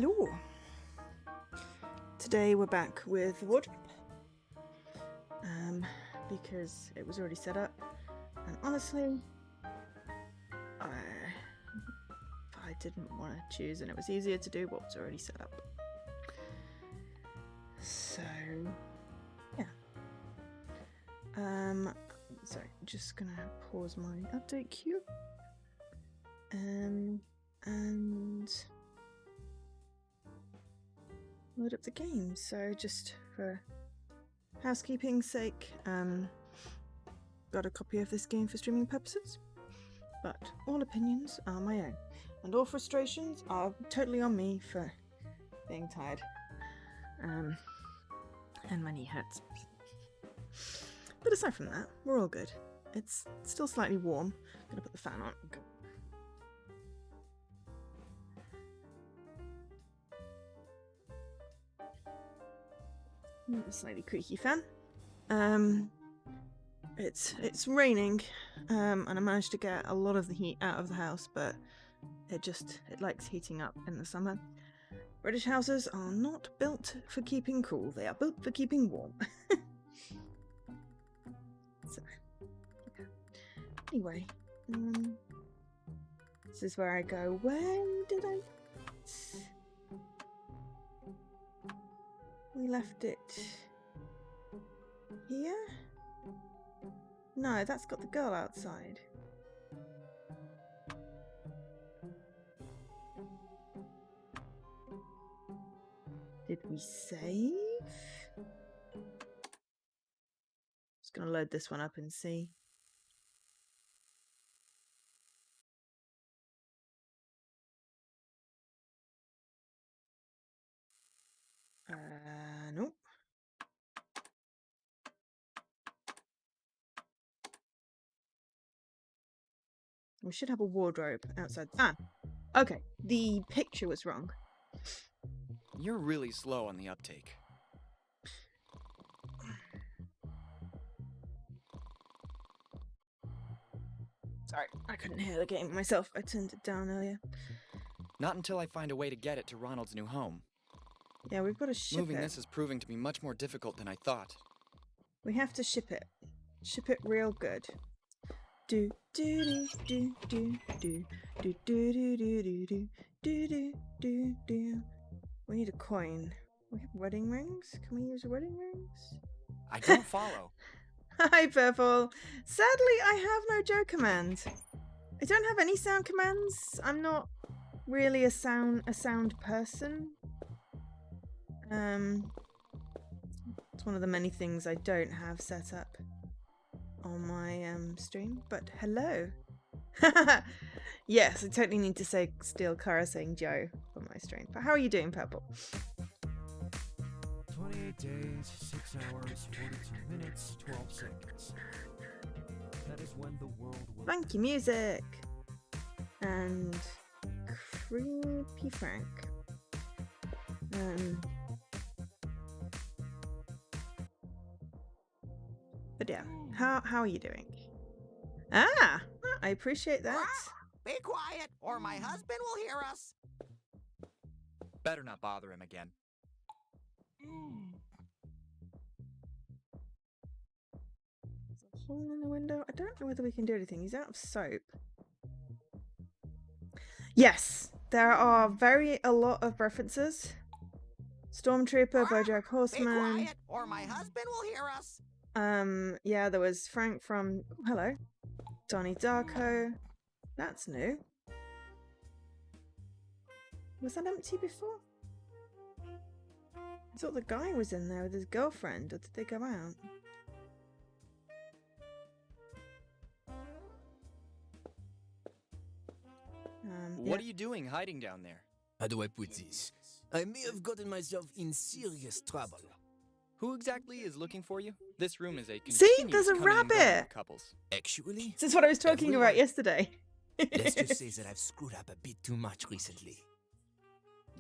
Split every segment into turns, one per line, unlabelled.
Hello. Today we're back with the wardrobe. Because it was already set up, and honestly, I didn't want to choose, and it was easier to do what was already set up. So, yeah. Sorry, just gonna pause my update queue. And load up the game. So just for housekeeping's sake, got a copy of this game for streaming purposes, but all opinions are my own, and all frustrations are totally on me for being tired, and my knee hurts. But aside from that, we're all good. It's still slightly warm. I'm gonna put the fan on. A slightly creaky fan. It's raining, and I managed to get a lot of the heat out of the house, but it likes heating up in the summer. British houses are not built for keeping cool; they are built for keeping warm. So, yeah. Anyway, this is where I go. When did I? We left it here? No, that's got the girl outside. Did we save? Just gonna load this one up and see. Nope. We should have a wardrobe outside. Ah, okay. The picture was wrong.
You're really slow on the uptake.
Sorry, I couldn't hear the game myself. I turned it down earlier.
Not until I find a way to get it to Ronald's new home.
Yeah, we've got to ship
Moving
it.
this is proving to be much more difficult than I thought.
We have to ship it. Ship it real good. Do do do do do do do do do do do do do do do. We need a coin. We have wedding rings. Can we use wedding rings?
I don't follow.
Hi, Purple. Sadly, I have no Joe command. I don't have any sound commands. I'm not really a sound person. It's one of the many things I don't have set up on my stream. But hello. Yes, I totally need to steal Cara saying Joe on my stream. But how are you doing, Purple?
28 days, 6 hours, 42 minutes, 12 seconds. That is when the world will...
Thank you, music! And... Creepy Frank. But yeah, how are you doing? Ah! I appreciate that.
Be quiet, or my husband will hear us.
Better not bother him again.
There's a hole in the window. I don't know whether we can do anything. He's out of soap. Yes, there are a lot of references. Stormtrooper, BoJack Horseman.
Be quiet, or my husband will hear us.
Yeah, there was Frank from hello, Donnie Darko. That's new. Was that empty before? I thought the guy was in there with his girlfriend, or did they go out?
What are you doing hiding down there?
How do I put this? I may have gotten myself in serious trouble.
Who exactly is looking for you? This room is a
See, there's a
coming and going
rabbit!
of couples.
Actually,
This is what I was talking about yesterday.
let's just say that I've screwed up a bit too much recently.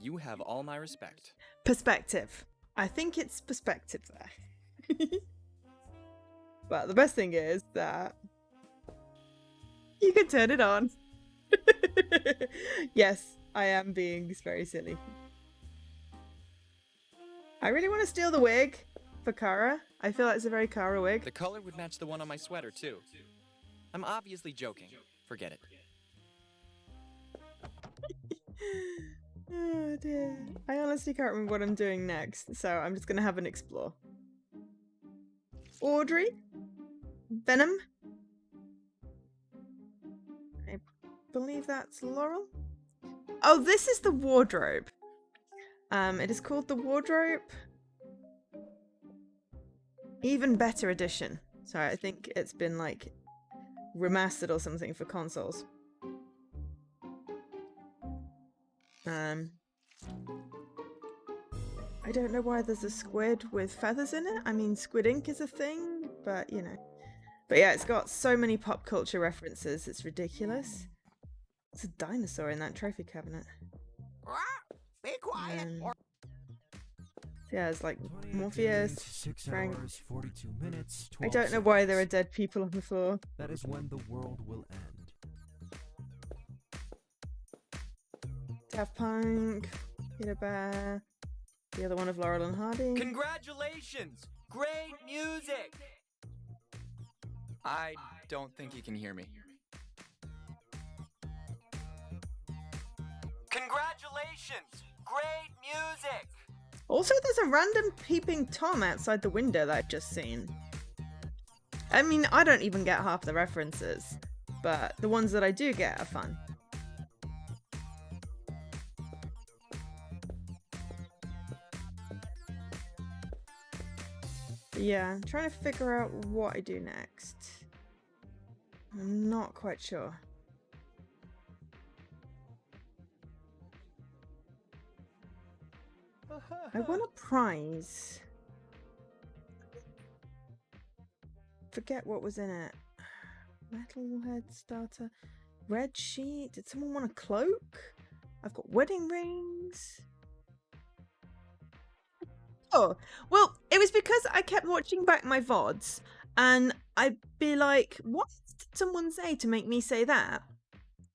You have all my respect.
Perspective. I think it's perspective there. But the best thing is that you can turn it on. Yes, I am being very silly. I really want to steal the wig for Kara. I feel like it's a very Kara wig.
The color would match the one on my sweater, too. I'm obviously joking. Forget it.
Oh dear. I honestly can't remember what I'm doing next, so I'm just gonna have an explore. Audrey? Venom? I believe that's Laurel? Oh, this is the wardrobe. It is called the Wardrobe Even Better Edition. So I think it's been like remastered or something for consoles. I don't know why there's a squid with feathers in it. I mean, squid ink is a thing, but you know. But yeah, it's got so many pop culture references, it's ridiculous. There's a dinosaur in that trophy cabinet.
Be quiet, or
Yeah, it's like
28
Morpheus,
days, 6
Frank.
hours, 42 minutes,
I
12
don't know why there are
seconds.
dead people on the floor.
That is when the world will end.
Daft Punk, Peter Bear, the other one of Laurel and Hardy.
Congratulations! Great music! I don't think you can hear me. Congratulations! Great music!
Also, there's a random peeping Tom outside the window that I've just seen. I mean, I don't even get half the references, but the ones that I do get are fun. Yeah, I'm trying to figure out what I do next. I'm not quite sure. I want a prize. Forget what was in it. Metalhead starter. Red sheet. Did someone want a cloak? I've got wedding rings. Oh, well, it was because I kept watching back my VODs and I'd be like, what did someone say to make me say that?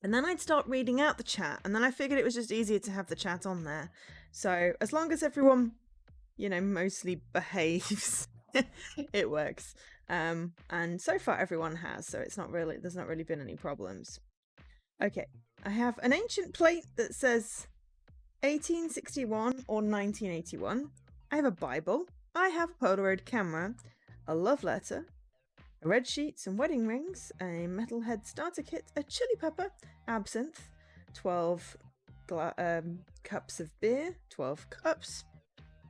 And then I'd start reading out the chat, and then I figured it was just easier to have the chat on there. So as long as everyone, you know, mostly behaves, it works. And so far everyone has, so there's not really been any problems. Okay, I have an ancient plate that says 1861 or 1981. I have a Bible. I have a Polaroid camera, a love letter, a red sheet, some wedding rings, a Metalhead starter kit, a chili pepper, absinthe, 12 cups of beer, 12 cups,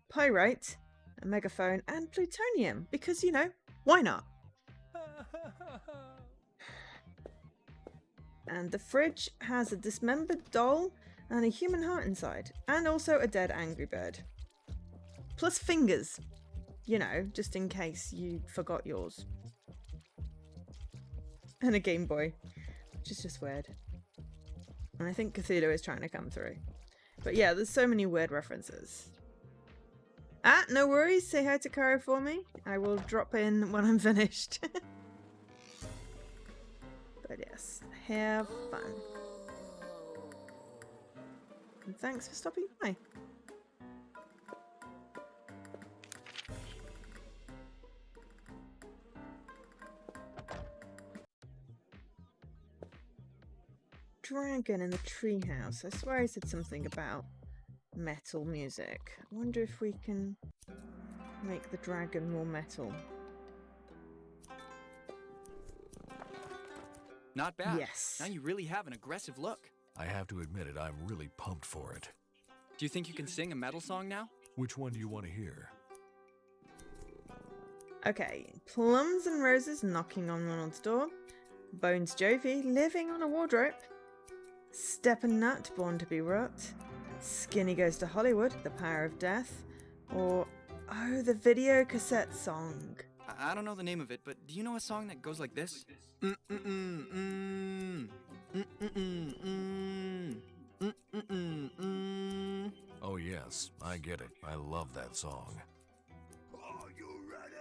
pyrite, a megaphone, and plutonium. Because, you know, why not? And the fridge has a dismembered doll and a human heart inside, and also a dead angry bird. Plus fingers, you know, just in case you forgot yours. And a Game Boy, which is just weird. And I think Cthulhu is trying to come through. But yeah, there's so many weird references. Ah, no worries, say hi to Kara for me. I will drop in when I'm finished. But yes, have fun. And thanks for stopping by. Dragon in the treehouse. I swear I said something about metal music. I wonder if we can make the dragon more metal.
Not bad.
Yes.
Now you really have an aggressive look.
I have to admit it, I'm really pumped for it.
Do you think you can sing a metal song now?
Which one do you want to hear?
Okay, Plums and Roses knocking on Ronald's door. Bones Jovi living on a wardrobe. Steppen Nut born to be rot. Skinny goes to Hollywood, The Power of Death. Or, oh, the video cassette song.
I don't know the name of it, but do you know a song that goes like this?
Oh yes, I get it. I love that song.
Are you ready?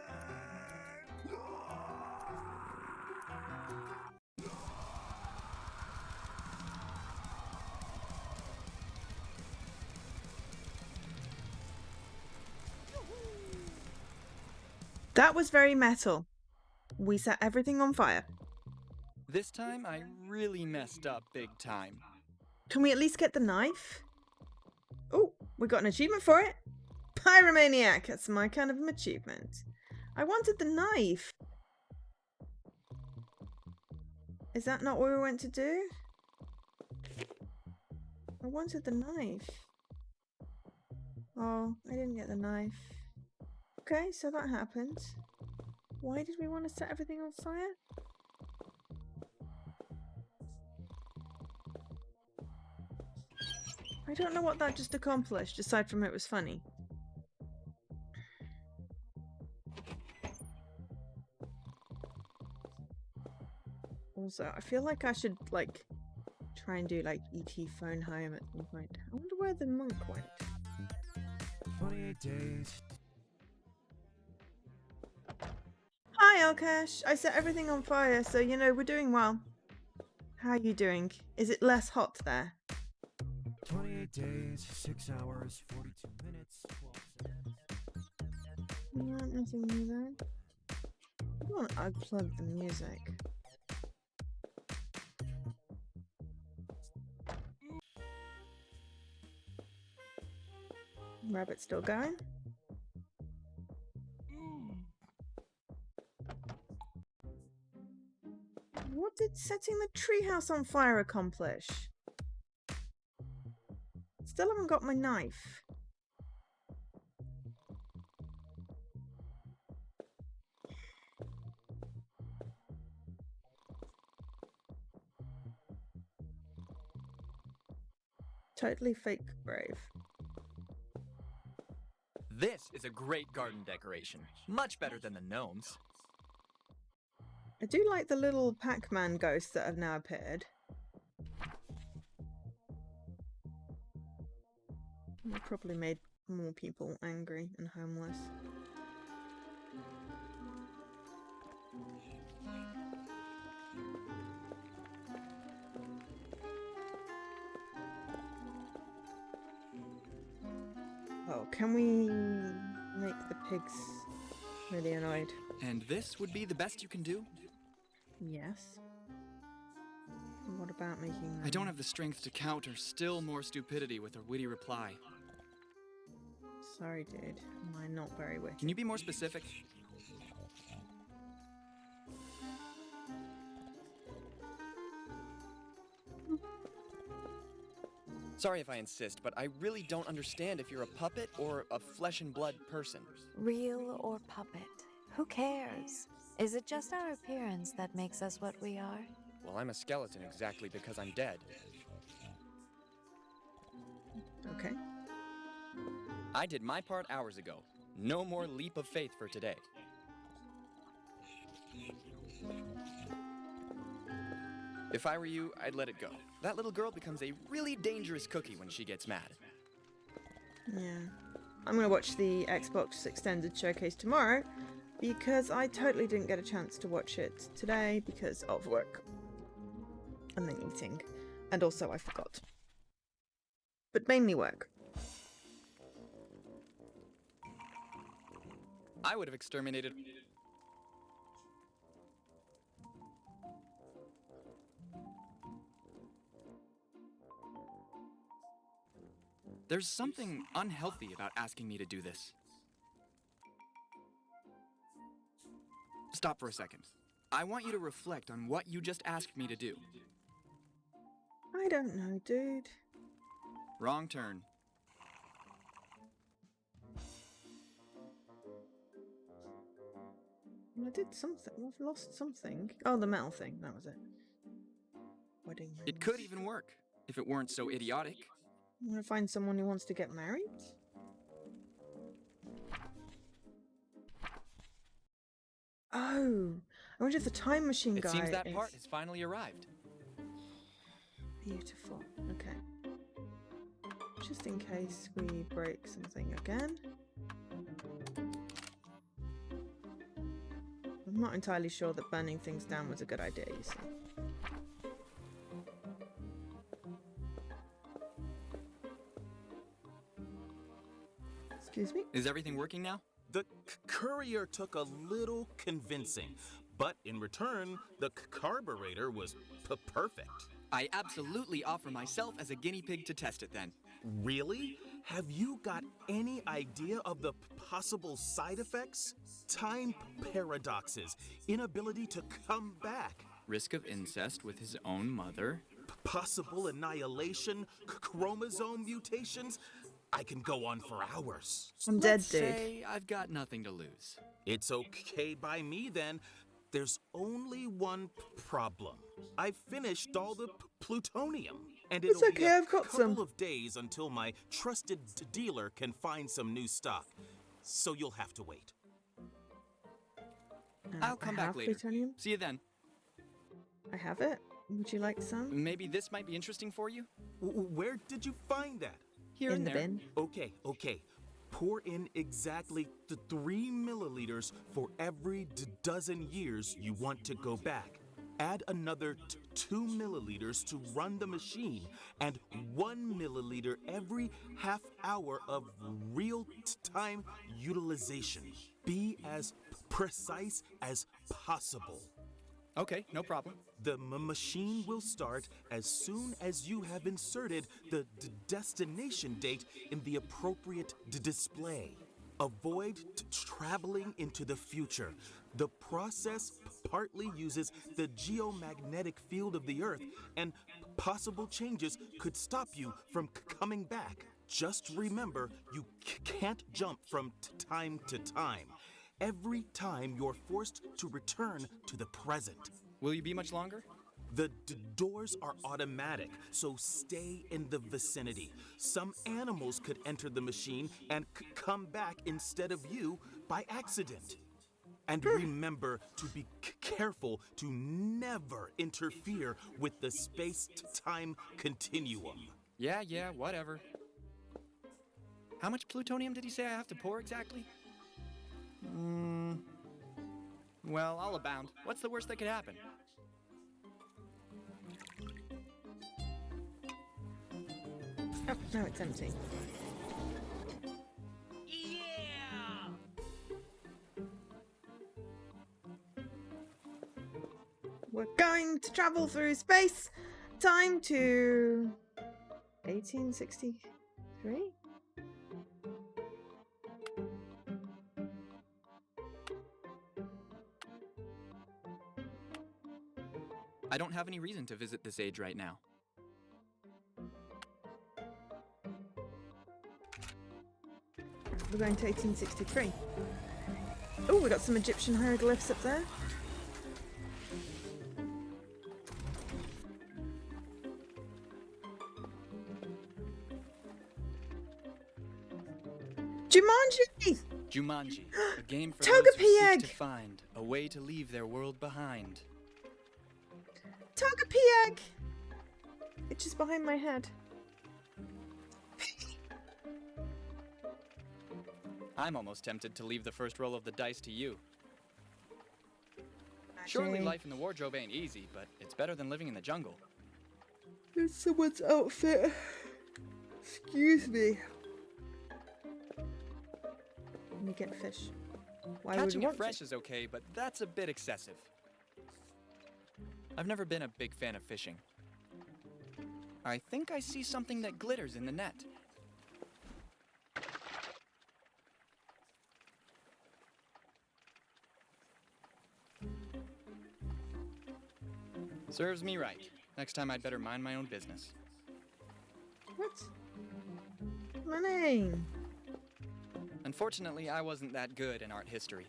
That was very metal. We set everything on fire.
This time, I really messed up big time.
Can we at least get the knife? Oh, we got an achievement for it. Pyromaniac. That's my kind of achievement. I wanted the knife. Is that not what we went to do? I wanted the knife. Oh, I didn't get the knife. Okay, so that happened. Why did we want to set everything on fire? I don't know what that just accomplished, aside from it was funny. Also, I feel like I should, like, try and do, like, E.T. phone home at some point. I wonder where the monk went.
28 days.
Hi, Alkesh. I set everything on fire, so, you know, we're doing well. How are you doing? Is it less hot there?
28 days, 6 hours, 42 minutes, 12 seconds.
No, nothing new there. I want to unplug the music. Rabbit's still going. What did setting the treehouse on fire accomplish? Still haven't got my knife. Totally fake grave.
This is a great garden decoration. Much better than the gnomes.
I do like the little Pac-Man ghosts that have now appeared. They probably made more people angry and homeless. Oh, can we make the pigs really annoyed?
And this would be the best you can do?
Yes. And what about making them...
I don't have the strength to counter still more stupidity with a witty reply.
Sorry, dude. Am I not very witty?
Can you be more specific? Sorry if I insist, but I really don't understand if you're a puppet or a flesh and blood person.
Real or puppet? Who cares? Is it just our appearance that makes us what we are?
Well, I'm a skeleton exactly because I'm dead.
Okay.
I did my part hours ago. No more leap of faith for today. If I were you, I'd let it go. That little girl becomes a really dangerous cookie when she gets mad.
Yeah. I'm going to watch the Xbox Extended Showcase tomorrow because I totally didn't get a chance to watch it today because of work. And then eating. And also I forgot. But mainly work.
I would have exterminated... There's something unhealthy about asking me to do this. Stop for a second. I want you to reflect on what you just asked me to do.
I don't know, dude.
Wrong turn.
I did something. I've lost something. Oh, the metal thing. That was it. Wedding rings.
It could even work, if it weren't so idiotic.
I'm gonna find someone who wants to get married? Oh! I wonder if the time machine guy
It seems that
is...
part has finally arrived.
Beautiful. Okay. Just in case we break something again. I'm not entirely sure that burning things down was a good idea, you see. Excuse me?
Is everything working now?
courier took a little convincing, but in return, the carburetor was perfect.
I absolutely offer myself as a guinea pig to test it then.
Really? Have you got any idea of the possible side effects? Time paradoxes, inability to come back,
Risk of incest with his own mother.
possible annihilation, chromosome mutations. I can go on for hours.
I'm dead,
Let's
dude.
say I've got nothing to lose.
It's okay by me then. There's only one problem. I've finished all the plutonium, and
It's
it'll be
okay,
a
I've got
couple
some.
of days until my trusted dealer can find some new stock. So you'll have to wait.
I'll come
I
back
have
later.
plutonium.
See you then.
I have it. Would you like some?
Maybe this might be interesting for you?
Where did you find that?
Here
In
and
the
there.
bin.
Okay. Pour in exactly 3 milliliters for every dozen years you want to go back. Add another 2 milliliters to run the machine, and 1 milliliter every half hour of real-time utilization. Be as precise as possible.
Okay, no problem.
The machine will start as soon as you have inserted the destination date in the appropriate display. Avoid traveling into the future. The process partly uses the geomagnetic field of the Earth, and possible changes could stop you from coming back. Just remember, you can't jump from time to time. Every time you're forced to return to the present.
Will you be much longer?
The doors are automatic, so stay in the vicinity. Some animals could enter the machine and come back instead of you by accident. And remember to be careful to never interfere with the space-time continuum.
Yeah, whatever. How much plutonium did he say I have to pour exactly? Well, I'll abound. What's the worst that could happen?
Oh, no, it's empty. We're going to travel through space. Time to 1863.
I don't have any reason to visit this age right now.
We're going to 1863. Oh, we got some Egyptian hieroglyphs up there. Jumanji!
Jumanji, a game for
Togepi
those who seek
egg!
to find a way to leave their world behind.
Togepi egg! It's just behind my head.
I'm almost tempted to leave the first roll of the dice to you. Surely
Actually,
life in the wardrobe ain't easy, but it's better than living in the jungle.
it's someone's outfit. Excuse me. Let me get fish. Why would
Catching
you
it
want
fresh
to?
is okay, but that's a bit excessive. I've never been a big fan of fishing. I think I see something that glitters in the net. Serves me right. Next time I'd better mind my own business.
What? My name.
Unfortunately, I wasn't that good in art history.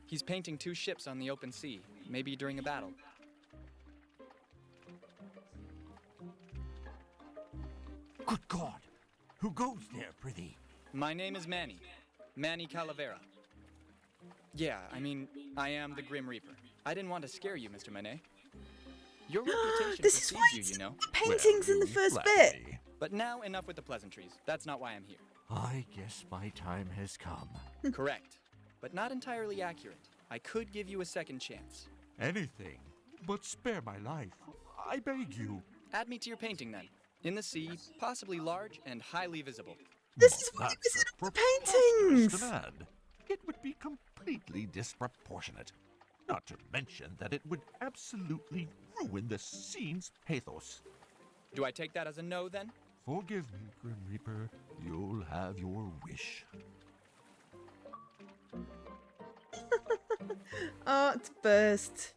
He's painting 2 ships on the open sea, maybe during a battle.
Good God! Who goes there, prithee?
My name is Manny. Manny Calavera. Yeah, I am the Grim Reaper. I didn't want to scare you, Mr. Manet. Your reputation
This is
precedes
why
you,
it's
you know.
the paintings in the
you
first
flatter
bit.
me.
But now, enough with the pleasantries. That's not why I'm here.
I guess my time has come.
Correct. But not entirely accurate. I could give you a second chance.
Anything, but spare my life. I beg you.
Add me to your painting, then. In the sea, possibly large and highly visible.
This is why
That's
it was in
a
all the
preposterous
paintings.
demand. It would be completely disproportionate. Not to mention that it would absolutely ruin the scene's pathos.
Do I take that as a no, then?
Forgive me, Grim Reaper. You'll have your wish.
Art burst.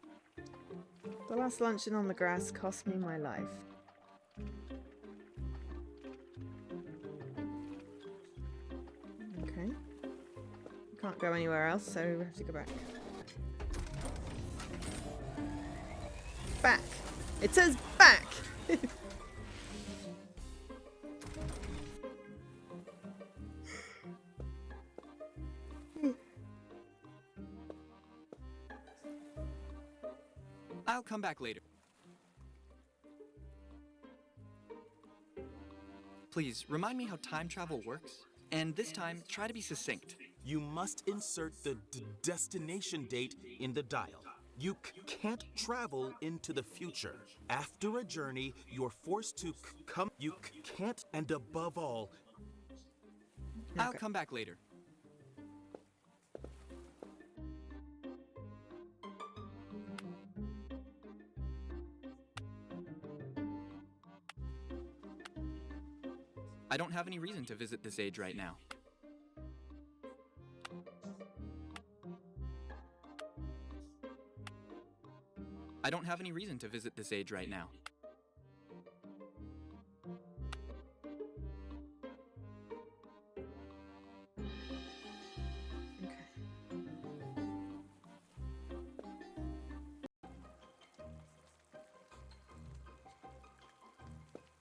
The last luncheon on the grass cost me my life. Okay. Can't go anywhere else, so we have to go back. Back! It says back!
I'll come back later. Please, remind me how time travel works. And this time, try to be succinct.
You must insert the destination date in the dial. You can't travel into the future. After a journey, you're forced to come. You can't, and above all,
I'll come back later. I don't have any reason to visit this age right now. I don't have any reason to visit this age right now.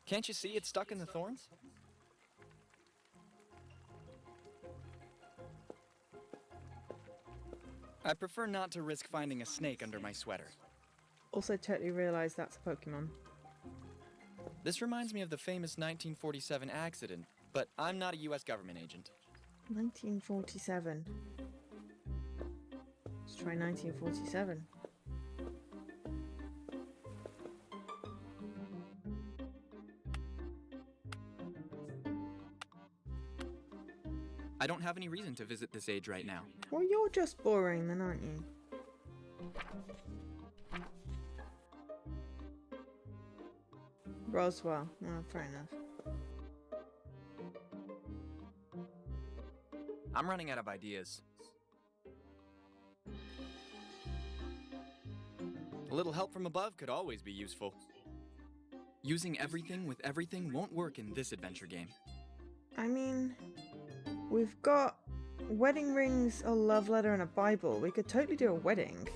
Can't you see it's stuck in the thorns? I prefer not to risk finding a snake under my sweater.
Also totally realised that's a Pokemon.
This reminds me of the famous 1947 accident, but I'm not a US government agent.
1947. Let's try 1947.
I don't have any reason to visit this age right now.
Well, you're just boring then, aren't you? Roswell. Oh, fair enough.
I'm running out of ideas. A little help from above could always be useful. Using everything with everything won't work in this adventure game.
I mean, we've got wedding rings, a love letter, and a Bible. We could totally do a wedding.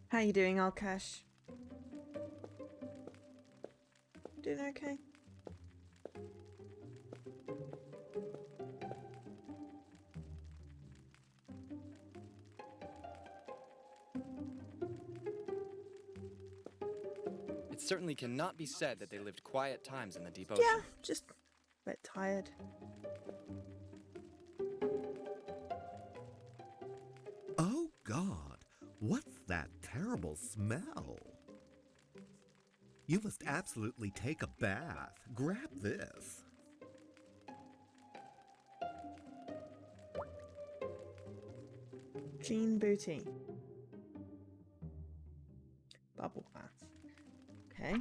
How you doing, Alkash? Doing okay?
It certainly cannot be said that they lived quiet times in the deep ocean.
Yeah, just a bit tired.
Oh God, what's that terrible smell? You must absolutely take a bath. Grab this.
Jean Booty. Bubble bath. Okay.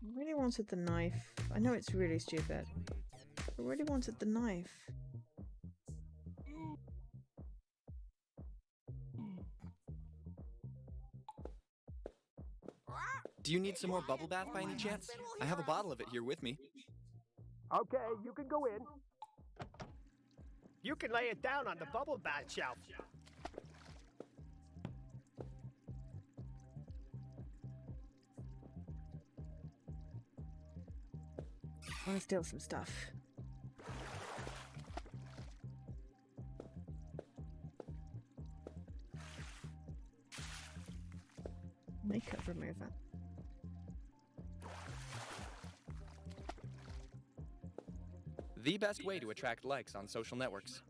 I really wanted the knife. I know it's really stupid. I really wanted the knife.
Do you need some more bubble bath by any chance? I have a bottle of it here with me.
Okay, you can go in. You can lay it down on the bubble bath shelf.
I want to steal some stuff. Makeup remover.
The best way to attract likes on social networks.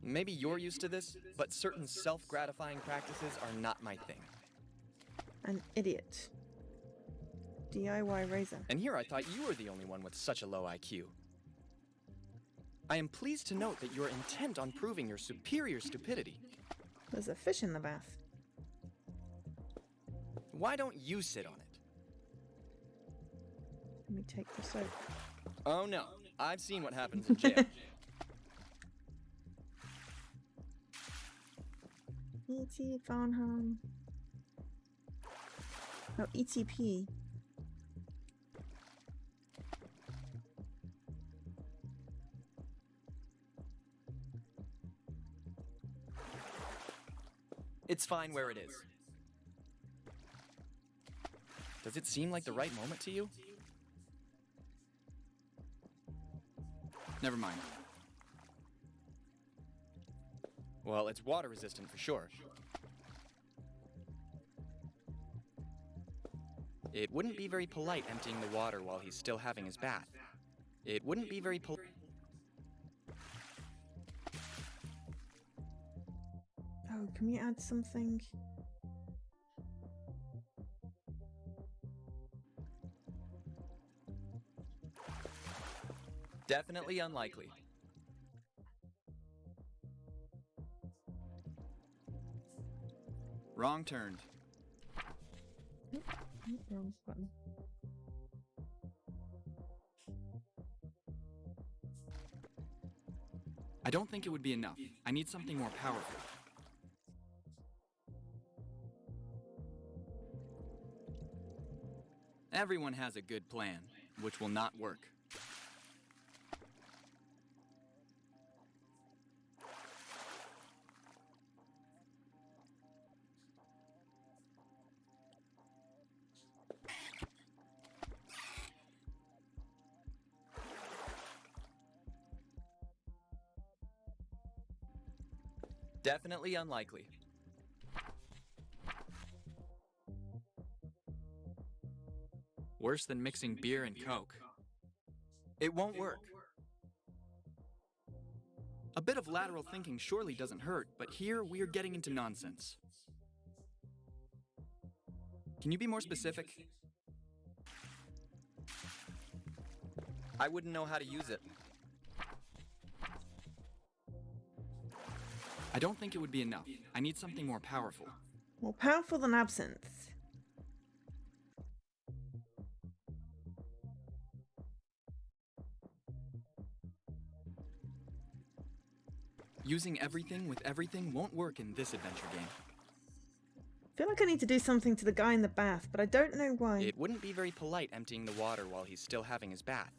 Maybe you're used to this, but certain self-gratifying practices are not my thing.
An idiot. DIY razor.
And here I thought you were the only one with such a low IQ. I am pleased to note that you're intent on proving your superior stupidity.
There's a fish in the bath.
Why don't you sit on it?
Let me take the soap.
Oh no, I've seen what happens in jail.
E.T. phone home. Oh, ETP.
It's fine where it is. Does it seem like the right moment to you? Never mind. Well, it's water resistant for sure. It wouldn't be very polite emptying the water while he's still having his bath. It wouldn't be very polite.
Oh, can we add something?
Definitely unlikely. Wrong turn.
Wrong button.
I don't think it would be enough. I need something more powerful. Everyone has a good plan, which will not work. Definitely unlikely. Worse than mixing beer and Coke. It won't work. A bit of lateral thinking surely doesn't hurt, but here we're getting into nonsense. Can you be more specific? I wouldn't know how to use it. I don't think it would be enough. I need something more powerful.
More powerful than absinthe.
Using everything with everything won't work in this adventure game.
I feel like I need to do something to the guy in the bath, but I don't know why.
It wouldn't be very polite emptying the water while he's still having his bath.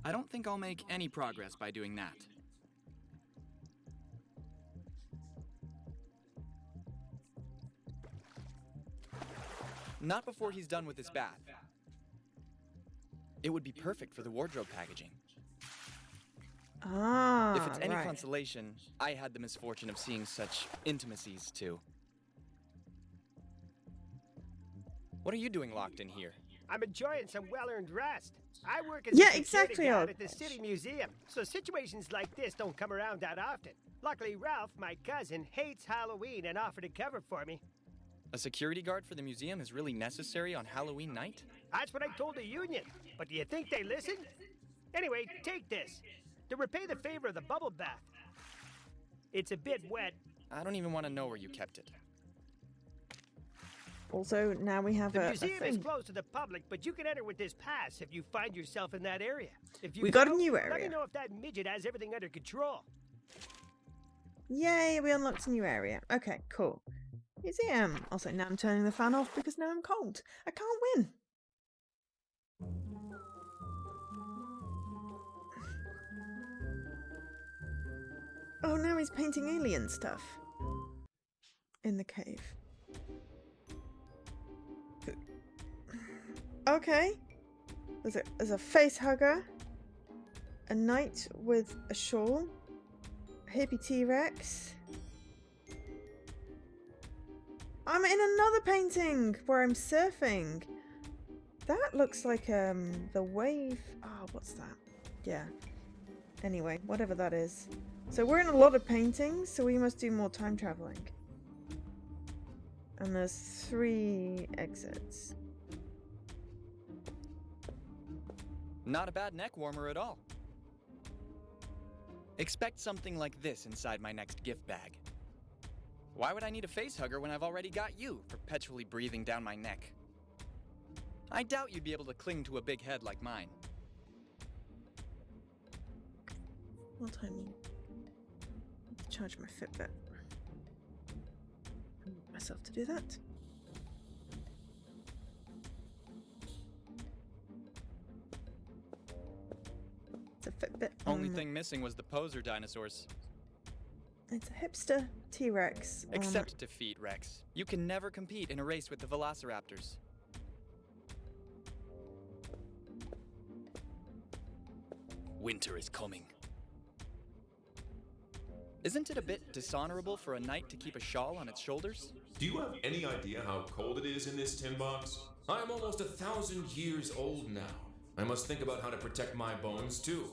I don't think I'll make any progress by doing that. Not before he's done with his bath. It would be perfect for the wardrobe packaging.
Ah,
if it's any
right.
consolation, I had the misfortune of seeing such intimacies too. What are you doing locked in here?
I'm enjoying some well-earned rest. I work as
Yeah,
a security
exactly,
guard
oh.
at the city museum, so situations like this don't come around that often. Luckily, Ralph, my cousin, hates Halloween and offered to cover for me.
A security guard for the museum is really necessary on Halloween night?
That's what I told the union. But do you think they listened? Anyway, take this. To repay the favor of the bubble bath. It's a bit wet.
I don't even want to know where you kept it.
Also, now we have
The
a
museum is
thing.
closed to the public, but you can enter with this pass if you find yourself in that area. If you
We got a
don't,
new
Let me
area.
know if that midget has everything under control.
Yay, we unlocked a new area. Okay, cool. Museum. Also, now I'm turning the fan off because now I'm cold. I can't win. Oh, now he's painting alien stuff. In the cave. Okay. There's a face hugger. a knight with a shawl, a hippie T-Rex. I'm in another painting where I'm surfing. That looks like the wave. Oh, what's that? Yeah. Anyway, whatever that is. So we're in a lot of paintings, so we must do more time traveling. And there's 3 exits.
Not a bad neck warmer at all. Expect something like this inside my next gift bag. Why would I need a face hugger when I've already got you perpetually breathing down my neck? I doubt you'd be able to cling to a big head like mine.
What time? Charge my Fitbit. I need myself to do that. It's a Fitbit.
Only thing missing was the poser dinosaurs.
It's a hipster T-Rex.
Accept defeat, Rex. You can never compete in a race with the Velociraptors. Winter is coming. Isn't it a bit dishonorable for a knight to keep a shawl on its shoulders?
Do you have any idea how cold it is in this tin box? I am almost 1,000 years old now. I must think about how to protect my bones too.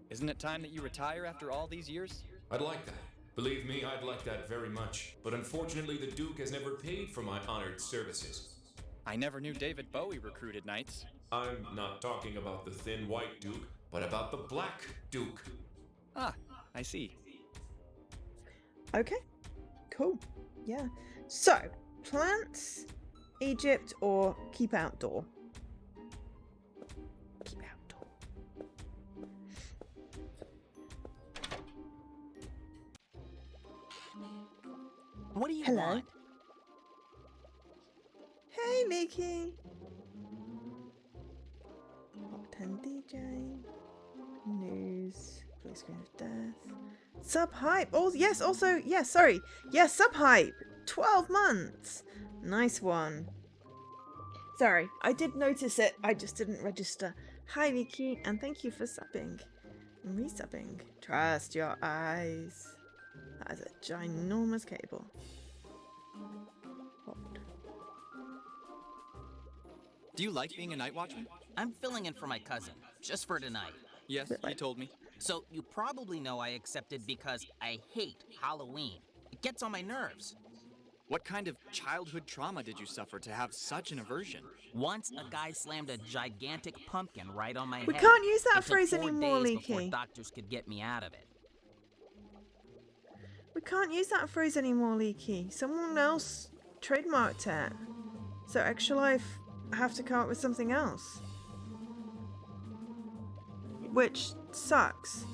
Isn't it time that you retire after all these years?
I'd like that. Believe me, I'd like that very much. But unfortunately, the Duke has never paid for my honored services.
I never knew David Bowie recruited knights.
I'm not talking about the thin white Duke, but about the black Duke.
Ah, I see.
Okay, cool. Yeah. So, plants, Egypt, or keep outdoor? Keep outdoor.
What do you
Hello.
want?
Hey, Leaky. Top 10 DJ. News. Blue screen of death. Sub hype. Oh, yes, also, yes, sorry. Yes, sub hype. 12 months. Nice one. Sorry, I did notice it. I just didn't register. Hi, Leaky, and thank you for subbing. And resubbing. Trust your eyes. That is a ginormous cable. What?
Do you like being a night watchman?
I'm filling in for my cousin, just for tonight.
Yes, you told me.
So you probably know I accepted because I hate Halloween. It gets on my nerves.
What kind of childhood trauma did you suffer to have such an aversion?
Once a guy slammed a gigantic pumpkin right on my head.
We can't use that
It took
phrase
4
anymore,
days before
Leaky.
doctors could get me out of it.
We can't use that phrase anymore, Leaky. Someone else trademarked it. So Extra Life have to come up with something else. Which sucks.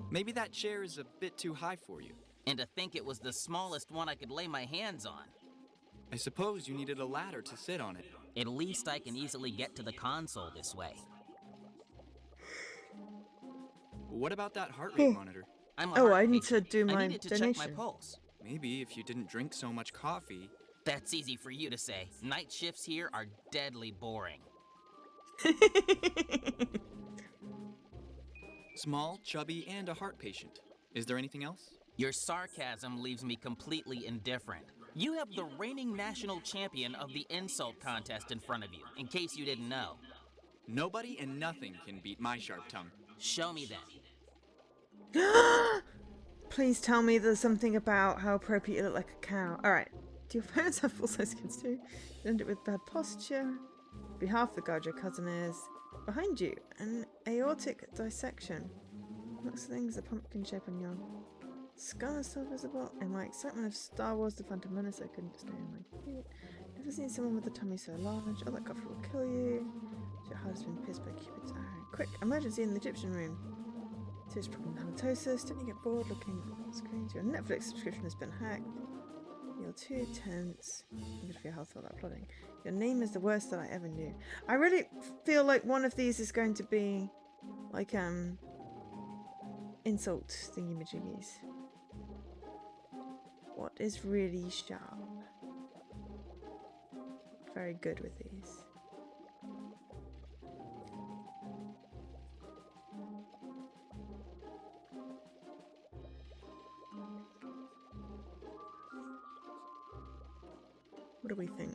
Maybe that chair is a bit too high for you.
And to think it was the smallest one I could lay my hands on.
I suppose you needed a ladder to sit on it.
At least I can easily get to the console this way.
What about that heart rate monitor?
I'm a
Oh,
heart
I need
patient.
to do my
I needed to check my
donation.
pulse.
Maybe if you didn't drink so much coffee.
That's easy for you to say. Night shifts here are deadly boring.
Small, chubby, and a heart patient. Is there anything else?
Your sarcasm leaves me completely indifferent. You have the reigning national champion of the insult contest in front of you, in case you didn't know.
Nobody and nothing can beat my sharp tongue.
Show me then.
Please tell me there's something about how appropriate you look like a cow. Alright. Do your parents have full-size skins too? You end it with bad posture. Be half the guard your cousin is. Behind you, an aortic dissection. Looks things a pumpkin shape on your skull is still visible. In my excitement of Star Wars The Phantom Menace, I couldn't stay on my feet. Never seen someone with a tummy so large. Oh, that coffee will kill you. Your heart has been pierced by Cupid's arrow. Quick, emergency in the Egyptian room. Serious problem halitosis. Don't you get bored looking at screens? Your Netflix subscription has been hacked. You're too tense. Good for your health, all that plodding. Your name is the worst that I ever knew. I really feel like one of these is going to be like insult thingy-majiggies. What is really sharp? Very good with these. What do we think?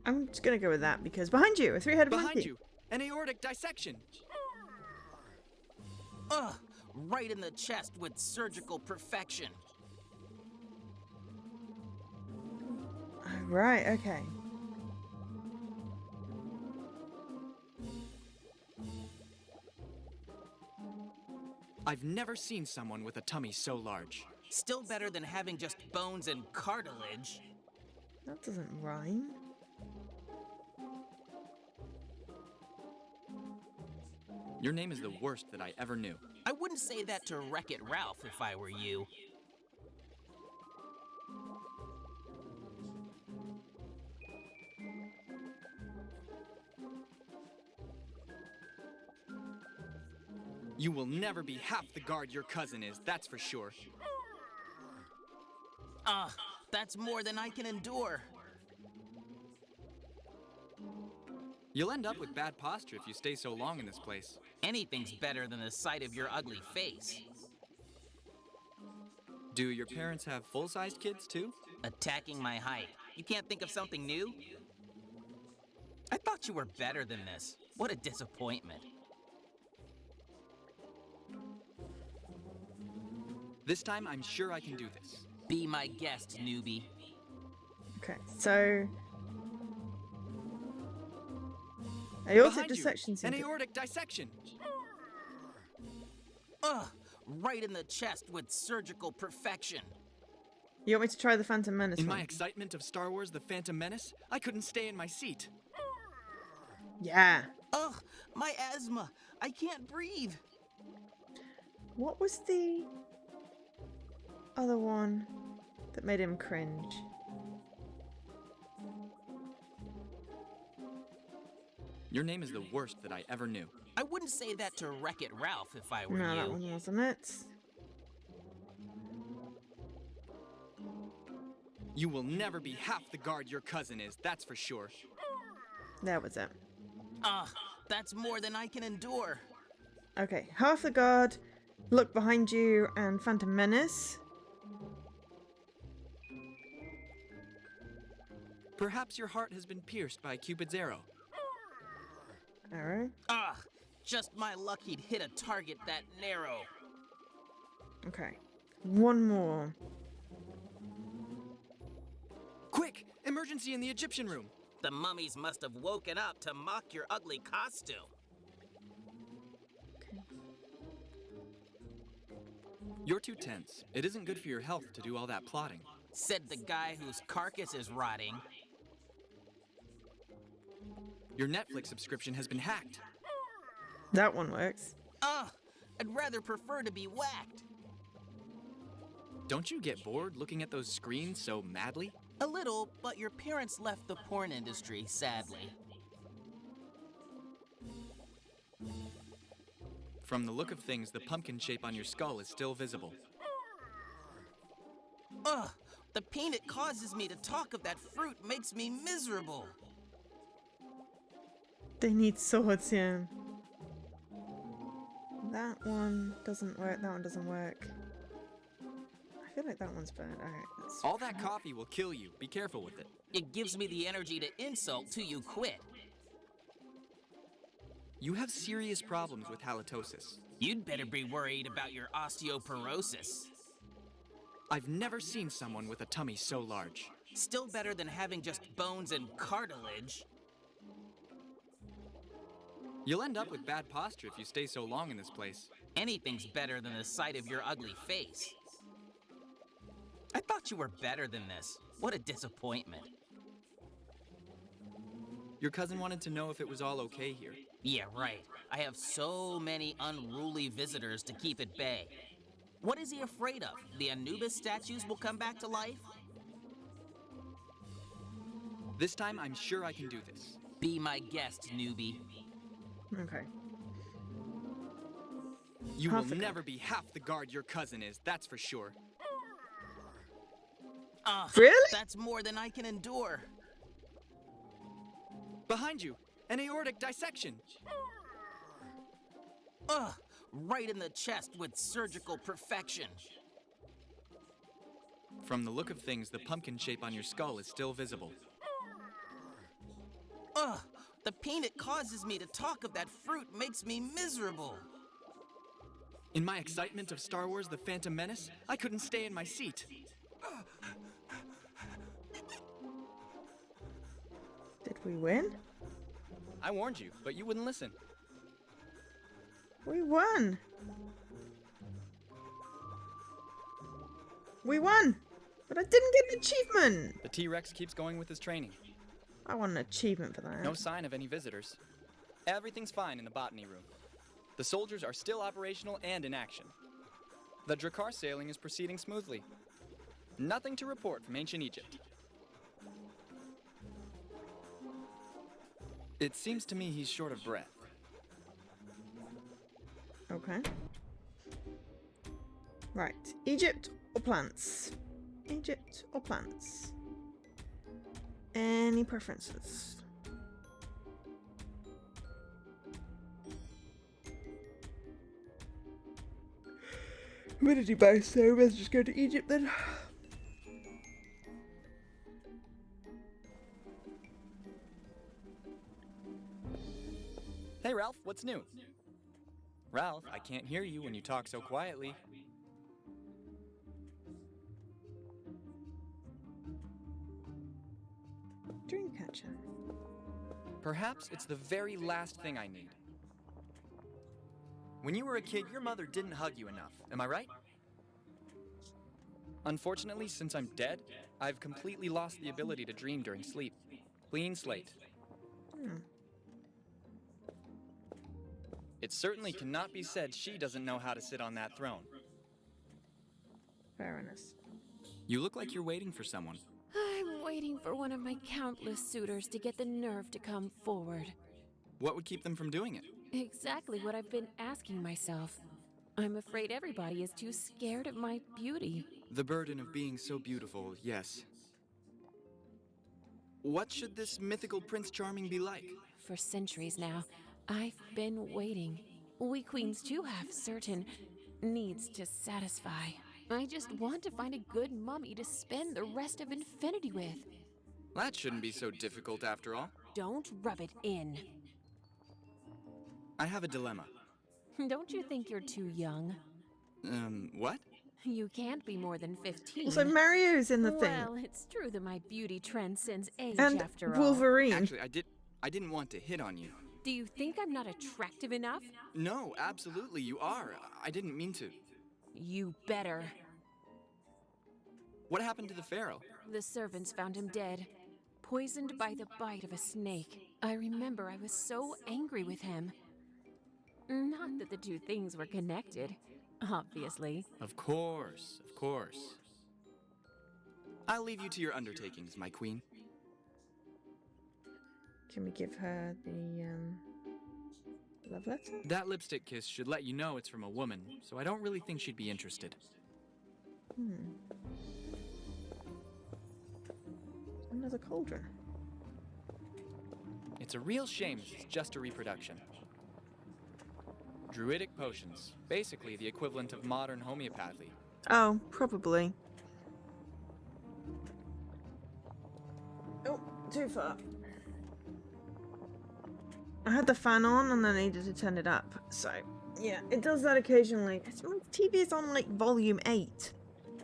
I'm just gonna go with that because behind you, a three-headed monkey.
Behind you, an aortic dissection.
Ugh, right in the chest with surgical perfection.
Right, okay.
I've never seen someone with a tummy so large.
Still better than having just bones and cartilage.
That doesn't rhyme.
Your name is the worst that I ever knew.
I wouldn't say that to Wreck-It Ralph if I were you.
You will never be half the guard your cousin is, that's for sure.
That's more than I can endure.
You'll end up with bad posture if you stay so long in this place.
Anything's better than the sight of your ugly face.
Do your parents have full-sized kids too?
Attacking my height. You can't think of something new? I thought you were better than this. What a disappointment.
This time, I'm sure I can do this.
Be my guest, newbie.
Okay, so aortic
Behind
dissection.
you, an aortic dissection.
Ugh, right in the chest with surgical perfection.
You want me to try the Phantom Menace
In
one?
my excitement of Star Wars: The Phantom Menace, I couldn't stay in my seat.
Yeah.
Ugh, my asthma. I can't breathe.
What was the other one that made him cringe?
Your name is the worst that I ever knew.
I wouldn't say that to Wreck-It Ralph if I were
No,
you.
that one wasn't it.
You will never be half the guard your cousin is, that's for sure.
That was it.
That's more than I can endure.
Okay, half the guard, look behind you, and Phantom Menace.
Perhaps your heart has been pierced by Cupid's arrow.
Arrow.
Just my luck he'd hit a target that narrow.
Okay, one more.
Quick! Emergency in the Egyptian room!
The mummies must have woken up to mock your ugly costume.
Okay.
You're too tense. It isn't good for your health to do all that plotting.
Said the guy whose carcass is rotting.
Your Netflix subscription has been hacked.
That one works.
I'd rather prefer to be whacked.
Don't you get bored looking at those screens so madly?
A little, but your parents left the porn industry, sadly.
From the look of things, the pumpkin shape on your skull is still visible.
The pain it causes me to talk of that fruit makes me miserable.
They need swords, yeah. That one doesn't work. That one doesn't work. I feel like that one's bad. Alright, let's...
All that coffee will kill you. Be careful with it.
It gives me the energy to insult till you quit.
You have serious problems with halitosis.
You'd better be worried about your osteoporosis.
I've never seen someone with a tummy so large.
Still better than having just bones and cartilage.
You'll end up with bad posture if you stay so long in this place.
Anything's better than the sight of your ugly face. I thought you were better than this. What a disappointment.
Your cousin wanted to know if it was all okay here.
Yeah, right. I have so many unruly visitors to keep at bay. What is he afraid of? The Anubis statues will come back to life?
This time, I'm sure I can do this.
Be my guest, newbie.
Okay.
You will never be half the guard your cousin is, that's for sure.
Really?
That's more than I can endure.
Behind you, an aortic dissection.
Ugh, right in the chest with surgical perfection.
From the look of things, the pumpkin shape on your skull is still visible.
Ugh, the pain it causes me to talk of that fruit makes me miserable.
In my excitement of Star Wars: The Phantom Menace, I couldn't stay in my seat.
Did we win?
I warned you, but you wouldn't listen.
We won! We won! But I didn't get an achievement!
The T-Rex keeps going with his training.
I want an achievement for that.
No sign of any visitors. Everything's fine in the botany room. The soldiers are still operational and in action. The Drakkar sailing is proceeding smoothly. Nothing to report from ancient Egypt. It seems to me he's short of breath.
Okay. Right. Egypt or plants? Egypt or plants? Any preferences? Humidity base, so let's just go to Egypt then.
Hey Ralph, what's new? Ralph, I can't hear you when you talk so quietly.
Dreamcatcher.
Perhaps it's the very last thing I need. When you were a kid, your mother didn't hug you enough, am I right? Unfortunately, since I'm dead, I've completely lost the ability to dream during sleep. Clean slate. It certainly cannot be said she doesn't know how to sit on that throne.
Fairness.
You look like you're waiting for someone.
I'm waiting for one of my countless suitors to get the nerve to come forward.
What would keep them from doing it?
Exactly what I've been asking myself. I'm afraid everybody is too scared of my beauty.
The burden of being so beautiful, yes. What should this mythical Prince Charming be like?
For centuries now, I've been waiting. We queens too have certain needs to satisfy. I just want to find a good mummy to spend the rest of infinity with.
That shouldn't be so difficult after all.
Don't rub it in.
I have a dilemma.
Don't you think you're too young?
What?
You can't be more than 15.
Also, Mario's in the thing.
Well, it's true that my beauty transcends age
And
after all.
Wolverine.
Actually, I didn't want to hit on you.
Do you think I'm not attractive enough?
No, absolutely, you are. I didn't mean to.
You better.
What happened to the pharaoh?
The servants found him dead, poisoned by the bite of a snake. I remember I was so angry with him. Not that the two things were connected, obviously.
Of course, of course. I'll leave you to your undertakings, my queen.
Can we give her the love letter?
That lipstick kiss should let you know it's from a woman, so I don't really think she'd be interested.
Another cauldron.
It's a real shame this is just a reproduction. Druidic potions, basically the equivalent of modern homeopathy.
Oh, probably. Oh, too far. I had the fan on and then I needed to turn it up. So, yeah, it does that occasionally. My TV is on like volume 8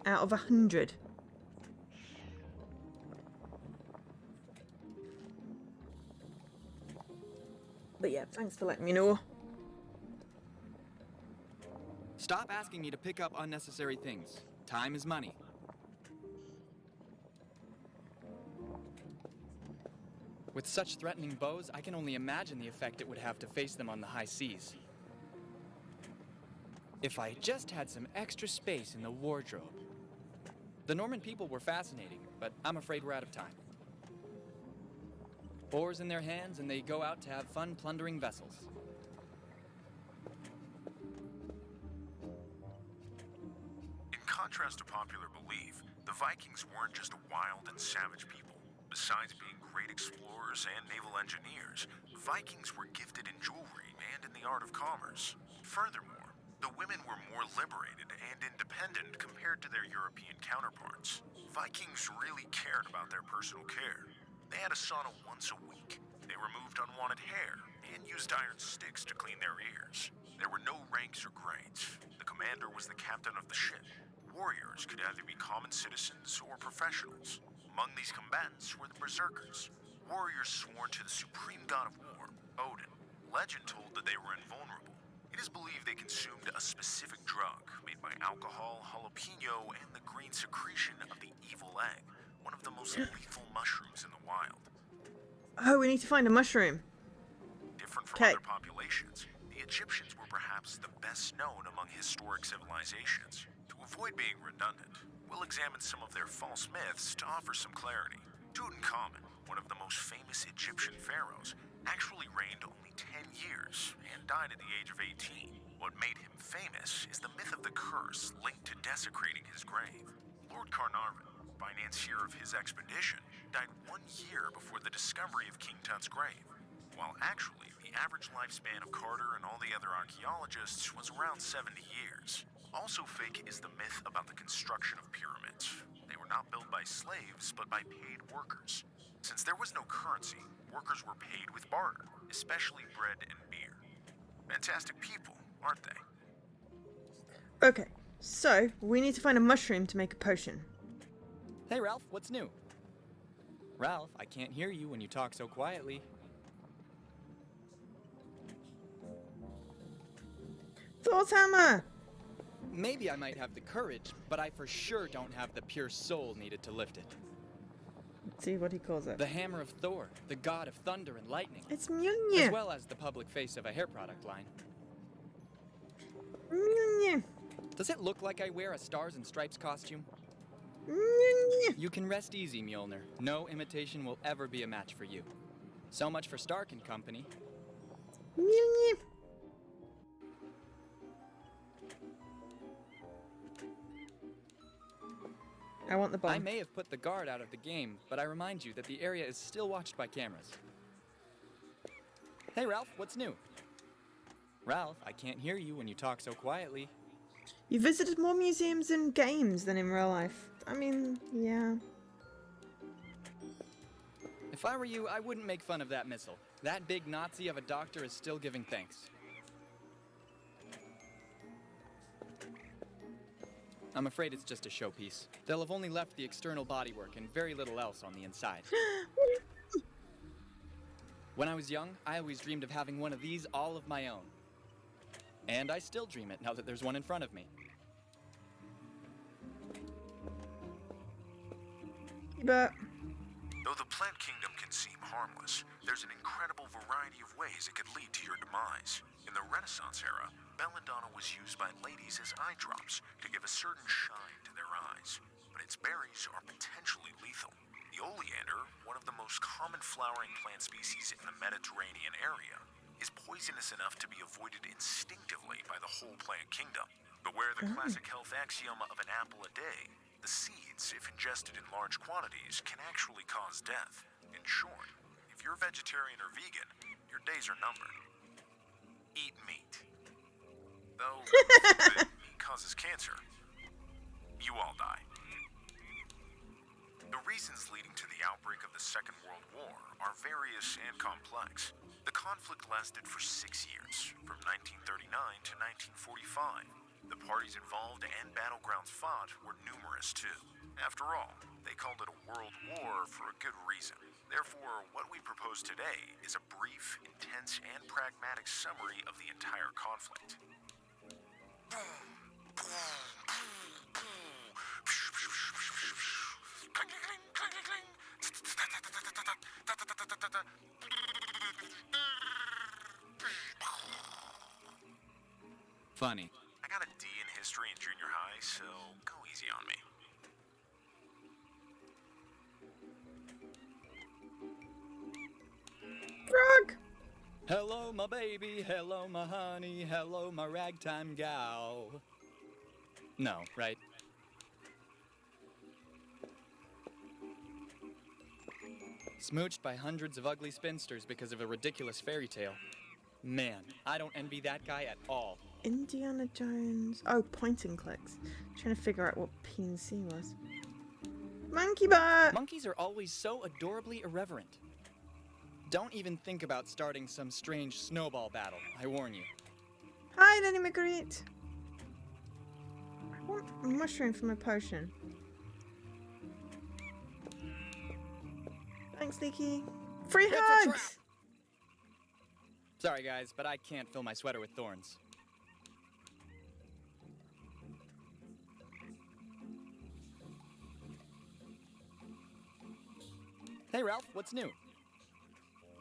out of 100. But yeah, thanks for letting me know.
Stop asking me to pick up unnecessary things. Time is money. With such threatening bows, I can only imagine the effect it would have to face them on the high seas. If I just had some extra space in the wardrobe. The Norman people were fascinating, but I'm afraid we're out of time. Oars in their hands, and they go out to have fun plundering vessels.
In contrast to popular belief, the Vikings weren't just a wild and savage people. Besides being great explorers and naval engineers, Vikings were gifted in jewelry and in the art of commerce. Furthermore, the women were more liberated and independent compared to their European counterparts. Vikings really cared about their personal care. They had a sauna once a week. They removed unwanted hair and used iron sticks to clean their ears. There were no ranks or grades. The commander was the captain of the ship. Warriors could either be common citizens or professionals. Among these combatants were the berserkers, warriors sworn to the supreme god of war, Odin. Legend told that they were invulnerable. It is believed they consumed a specific drug made by alcohol, jalapeno, and the green secretion of the evil egg, one of the most lethal mushrooms in the wild.
Oh, we need to find a mushroom.
Different from other populations, the Egyptians were perhaps the best known among historic civilizations. To avoid being redundant, we'll examine some of their false myths to offer some clarity. Tutankhamun, one of the most famous Egyptian pharaohs, actually reigned only 10 years and died at the age of 18. What made him famous is the myth of the curse linked to desecrating his grave. Lord Carnarvon, financier of his expedition, died 1 year before the discovery of King Tut's grave, while actually the average lifespan of Carter and all the other archaeologists was around 70 years. Also fake is the myth about the construction of pyramids. They were not built by slaves, but by paid workers. Since there was no currency, workers were paid with barter, especially bread and beer. Fantastic people, aren't they?
Okay, so we need to find a mushroom to make a potion.
Hey, Ralph, what's new? Ralph, I can't hear you when you talk so quietly.
Thor's hammer!
Maybe I might have the courage, but I for sure don't have the pure soul needed to lift it.
Let's see what he calls it.
The hammer of Thor, the god of thunder and lightning.
It's Mjolnir!
As well as the public face of a hair product line.
Mjolnir!
Does it look like I wear a Stars and Stripes costume?
Mjolnir!
You can rest easy, Mjolnir. No imitation will ever be a match for you. So much for Stark and Company.
Mjolnir! I want the bomb.
I may have put the guard out of the game, but I remind you that the area is still watched by cameras. Hey, Ralph, what's new? Ralph, I can't hear you when you talk so quietly.
You visited more museums and games than in real life. I mean, yeah.
If I were you, I wouldn't make fun of that missile. That big Nazi of a doctor is still giving thanks. I'm afraid it's just a showpiece. They'll have only left the external bodywork and very little else on the inside. When I was young, I always dreamed of having one of these all of my own. And I still dream it now that there's one in front of me.
But
though the plant kingdom can seem harmless, there's an incredible variety of ways it could lead to your demise. In the Renaissance era, belladonna was used by ladies as eye drops to give a certain shine to their eyes, but its berries are potentially lethal. The oleander, one of the most common flowering plant species in the Mediterranean area, is poisonous enough to be avoided instinctively by the whole plant kingdom. Beware the classic health axiom of an apple a day. The seeds, if ingested in large quantities, can actually cause death. In short, if you're vegetarian or vegan, your days are numbered. Eat meat. Though meat causes cancer, you all die. The reasons leading to the outbreak of the Second World War are various and complex. The conflict lasted for 6 years, from 1939 to 1945. The parties involved and battlegrounds fought were numerous too. After all, they called it a world war for a good reason. Therefore, what we propose today is a brief, intense, and pragmatic summary of the entire conflict.
Funny.
I got a D in history in junior high, so go easy on me.
Frog!
Hello, my baby. Hello, my honey. Hello, my ragtime gal. No, right? Smooched by hundreds of ugly spinsters because of a ridiculous fairy tale. Man, I don't envy that guy at all.
Indiana Jones. Oh, point and clicks. Trying to figure out what P&C was. Monkey butt!
Monkeys are always so adorably irreverent. Don't even think about starting some strange snowball battle, I warn you.
Hi, Lenny Marguerite. I want a mushroom for my potion. Thanks, Leaky. Free
It's a
hugs!
trap! Sorry, guys, but I can't fill my sweater with thorns. Hey, Ralph, what's new?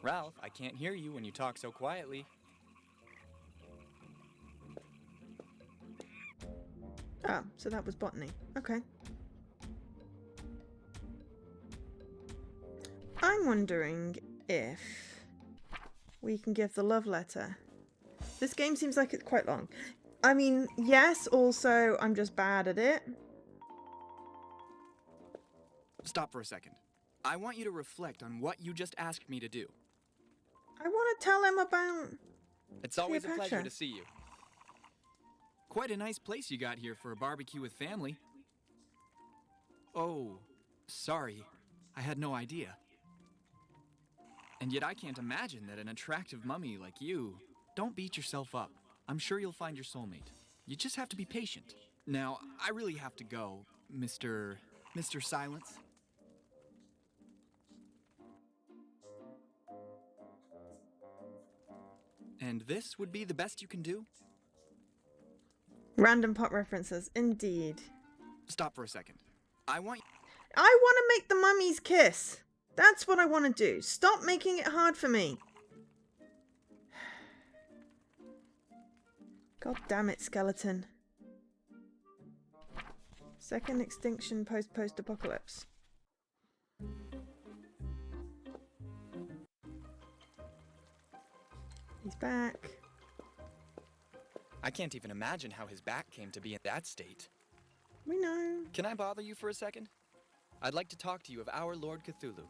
Ralph, I can't hear you when you talk so quietly.
Oh, so that was botany. Okay. I'm wondering if we can give the love letter. This game seems like it's quite long. I mean, yes, also, I'm just bad at it.
Stop for a second. I want you to reflect on what you just asked me to do.
I want to tell him about
It's always a
Cleopatra.
pleasure to see you. Quite a nice place you got here for a barbecue with family. Oh, sorry. I had no idea. And yet I can't imagine that an attractive mummy like you... Don't beat yourself up. I'm sure you'll find your soulmate. You just have to be patient. Now, I really have to go, Mr. Silence. And this would be the best you can do?
random pop references. Indeed.
Stop for a second. I want
to make the mummies kiss. That's what I want to do. Stop making it hard for me. God damn it, skeleton. Second extinction post-apocalypse. He's back.
I can't even imagine how his back came to be in that state.
We know.
Can I bother you for a second? I'd like to talk to you of our Lord Cthulhu.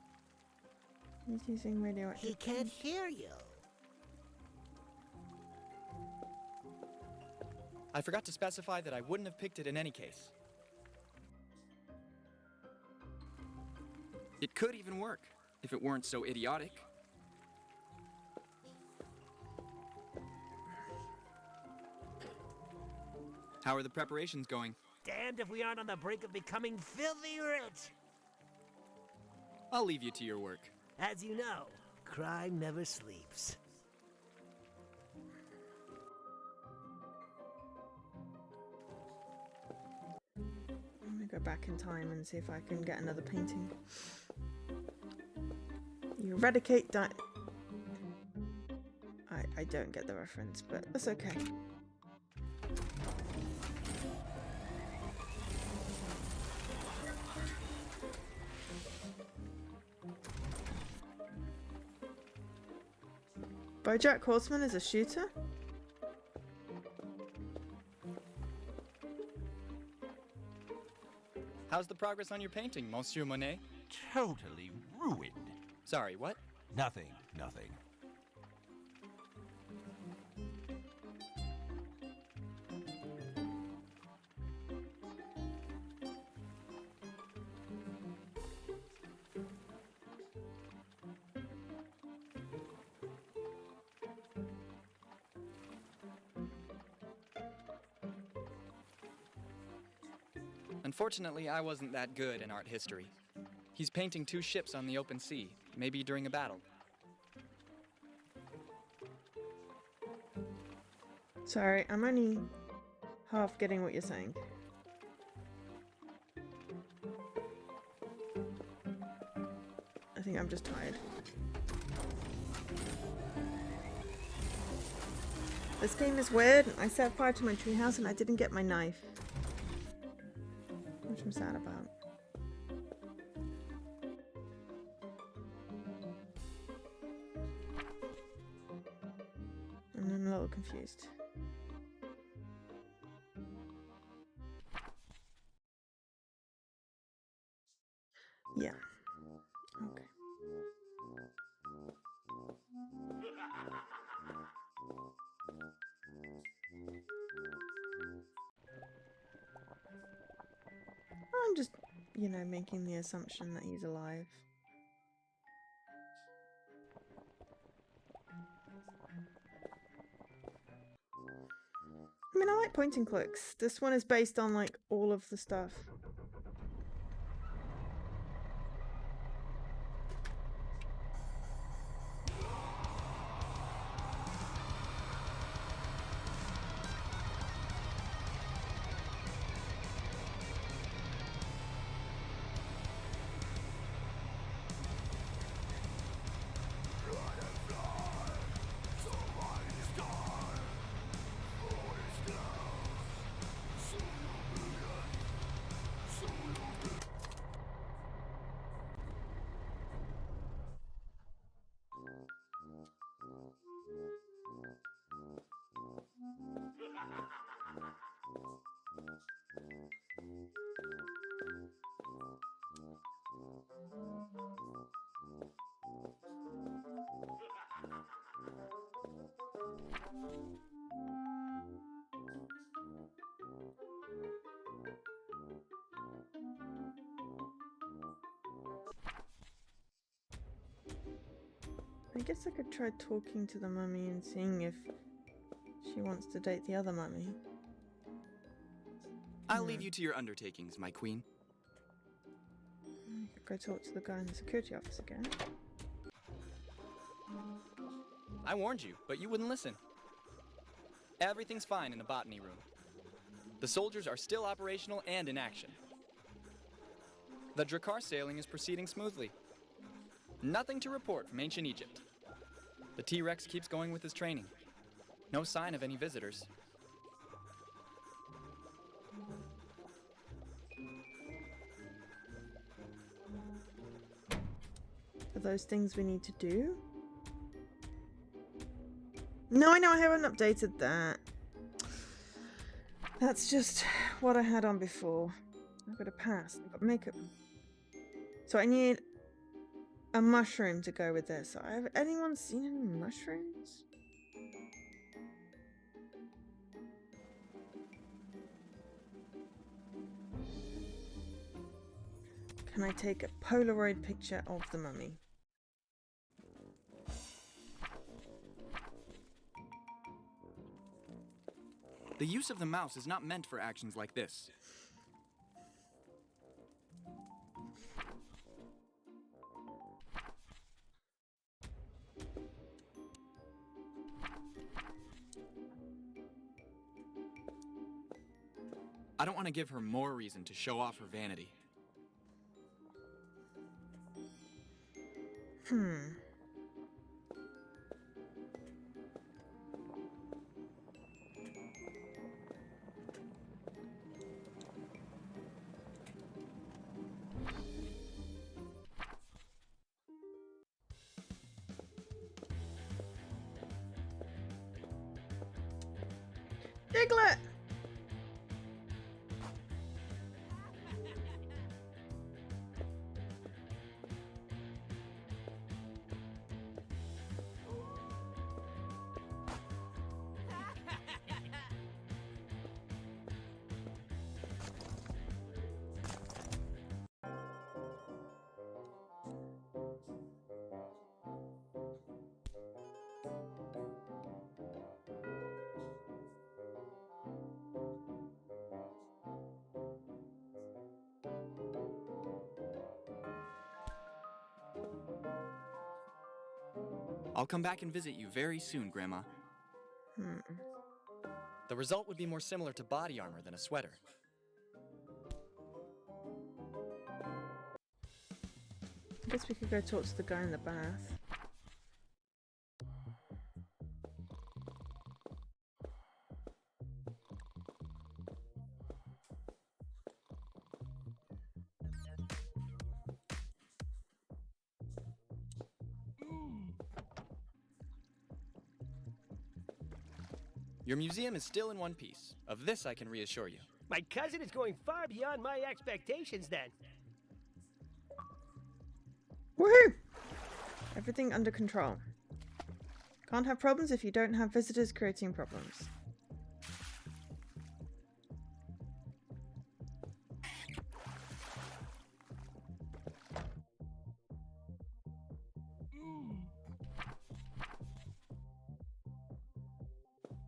He's using radioactive.
He can't hear you.
I forgot to specify that I wouldn't have picked it in any case. It could even work, if it weren't so idiotic. How are the preparations going?
Damned if we aren't on the brink of becoming filthy rich.
I'll leave you to your work.
As you know, crime never sleeps.
I'm gonna go back in time and see if I can get another painting. You eradicate that. I don't get the reference, but that's okay. BoJack Horseman is a shooter?
How's the progress on your painting, Monsieur Monet?
Totally ruined.
Sorry, what?
Nothing, nothing.
Unfortunately, I wasn't that good in art history. He's painting 2 ships on the open sea, maybe during a battle.
Sorry, I'm only half getting what you're saying. I think I'm just tired. This game is weird. I set fire to my treehouse and I didn't get my knife. Which I'm sad about. And I'm a little confused. Yeah. Okay. I'm just, you know, making the assumption that he's alive. I mean, I like point and clicks. This one is based on, like, all of the stuff. I guess I could try talking to the mummy and seeing if she wants to date the other mummy.
I'll leave you to your undertakings, my queen.
I could go talk to the guy in the security office again.
I warned you, but you wouldn't listen. Everything's fine in the botany room. The soldiers are still operational and in action. The Drakkar sailing is proceeding smoothly. Nothing to report from ancient Egypt. The T-Rex keeps going with his training. No sign of any visitors.
Are those things we need to do? No, I know I haven't updated that. That's just what I had on before. I've got a pass. I've got makeup. So I need a mushroom to go with this. Have anyone seen any mushrooms? Can I take a Polaroid picture of the mummy?
The use of the mouse is not meant for actions like this. I don't want to give her more reason to show off her vanity.
Diglett!
I'll come back and visit you very soon, Grandma. The result would be more similar to body armor than a sweater.
I guess we could go talk to the guy in the bath.
Your museum is still in one piece. Of this I can reassure you.
My cousin is going far beyond my expectations then.
Woohoo! Everything under control. Can't have problems if you don't have visitors creating problems.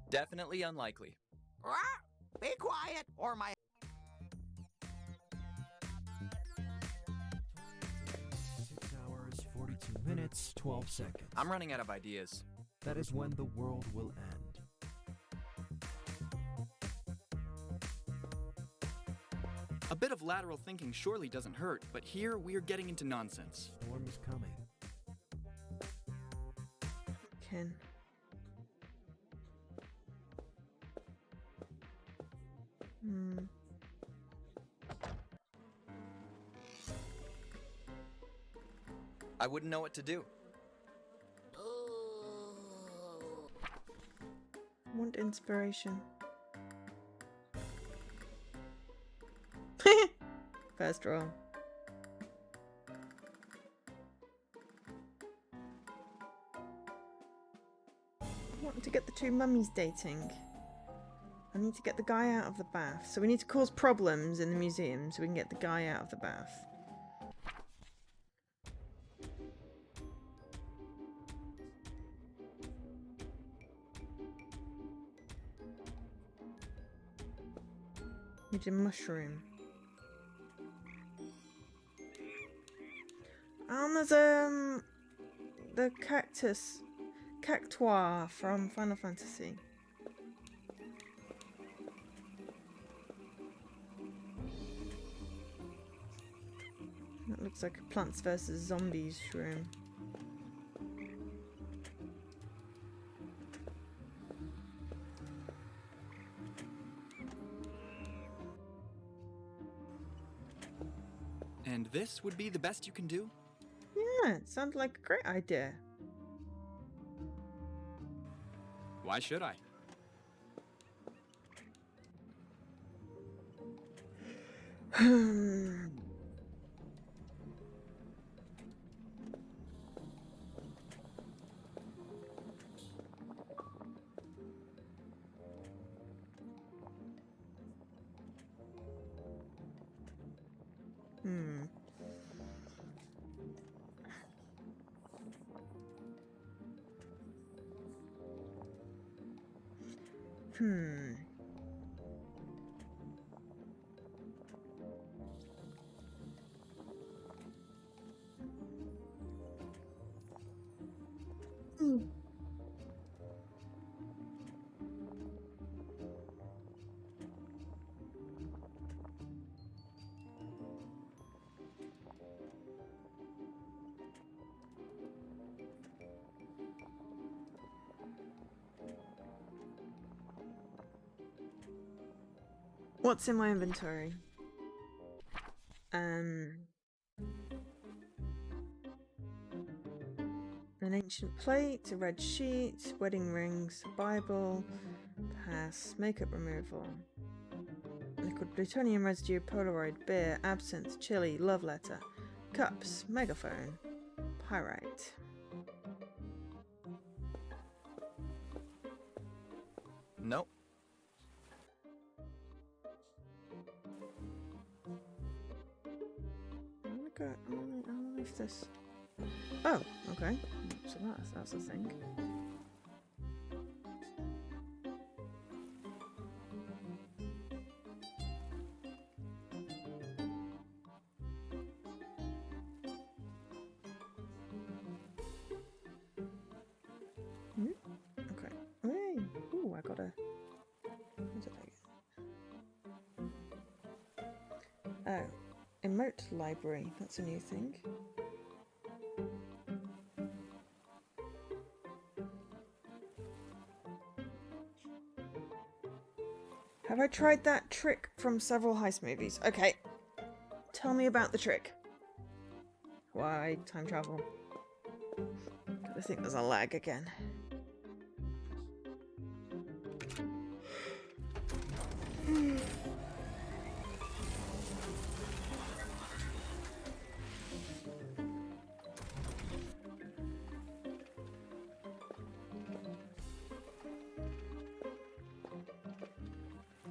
Definitely unlikely.
Be quiet, or my...
6 hours, 42 minutes, 12 seconds.
I'm running out of ideas.
That is when the world will end.
A bit of lateral thinking surely doesn't hurt, but here we're getting into nonsense.
Storm is coming.
Ken.
I wouldn't know what to do.
Want inspiration. First roll. I want to get the two mummies dating. I need to get the guy out of the bath. So we need to cause problems in the museum so we can get the guy out of the bath. Need a mushroom. And there's the cactuar from Final Fantasy. That looks like a Plants vs. Zombies shroom.
And this would be the best you can do?
Yeah, it sounded like a great idea.
Why should I? What's in my inventory? An ancient plate, a red sheet, wedding rings, a Bible, pass, makeup removal, liquid plutonium residue, Polaroid, beer, absinthe, chili, love letter, cups, megaphone, pyrite. Nope.
I wonder if this... Oh, okay. So that's a thing. Okay. Hey. Ooh, I got a... What did I get? Oh. Emote library. That's a new thing. Have I tried that trick from several heist movies? Okay. Tell me about the trick. Why time travel? I think there's a lag again.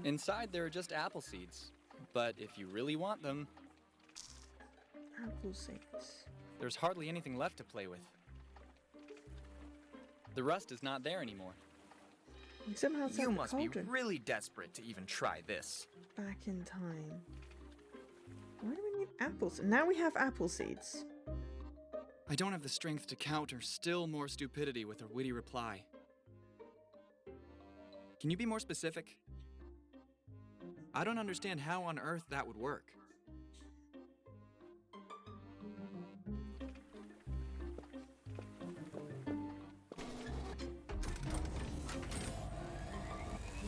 Inside, there are just apple seeds. But if you really want them,
Apple seeds.
there's hardly anything left to play with. The rust is not there anymore.
We somehow set
You
the
must be
cauldron
really desperate to even try this.
back in time. Why do we need apples? Now we have apple seeds.
I don't have the strength to counter still more stupidity with a witty reply. Can you be more specific? I don't understand how on earth that would work.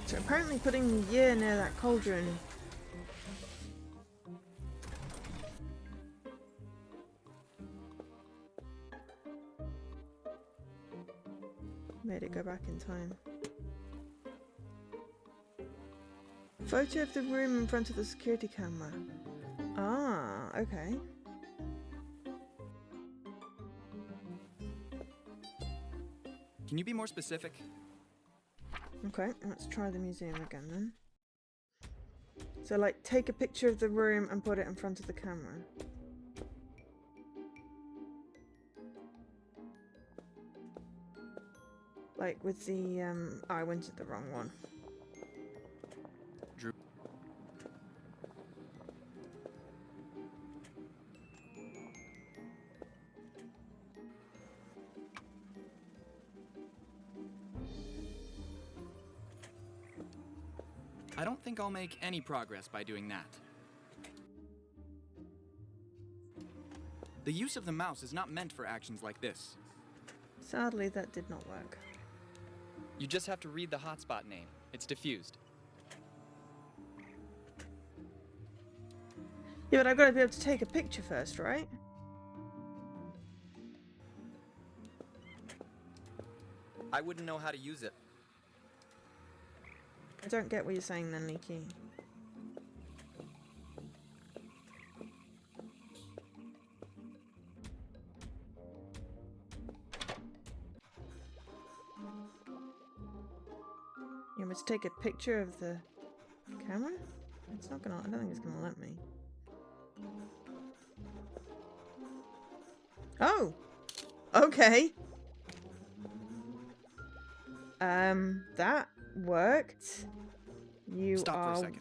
So apparently putting the year near that cauldron made it go back in time. Photo of the room in front of the security camera. Ah, okay.
Can you be more specific?
Okay, let's try the museum again then. So like take a picture of the room and put it in front of the camera. Like with the oh, I went to the wrong one.
Drew. I don't think I'll make any progress by doing that. The use of the mouse is not meant for actions like this.
Sadly, that did not work.
You just have to read the hotspot name. It's diffused.
Yeah, but I've got to be able to take a picture first, right?
I wouldn't know how to use it.
I don't get what you're saying then, Leaky. You want me to take a picture of the camera? It's not gonna, I don't think it's gonna let me. Oh! Okay! That worked. You
Stop
are...
for a second.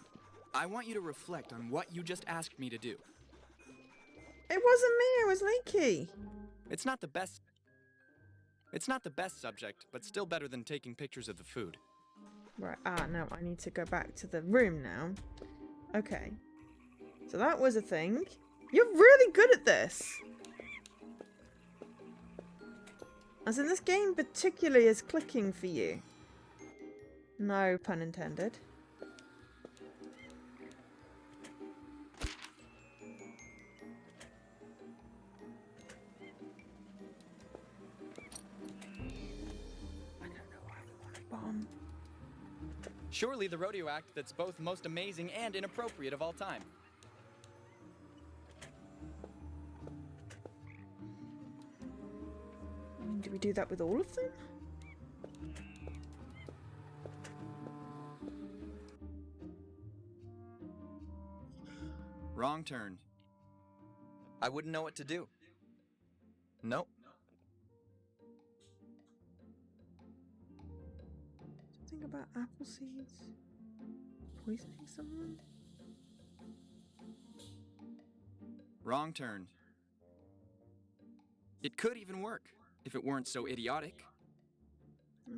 I want you to reflect on what you just asked me to do.
It wasn't me, it was Leaky!
It's not the best subject, but still better than taking pictures of the food.
Right, no, I need to go back to the room now. Okay. So that was a thing. You're really good at this! As in, this game particularly is clicking for you. No pun intended. I don't know why we want a bomb.
Surely the rodeo act that's both most amazing and inappropriate of all time.
Do we do that with all of them?
Wrong turn. I wouldn't know what to do. Nope.
Something about apple seeds? Poisoning someone?
Wrong turn. It could even work, if it weren't so idiotic.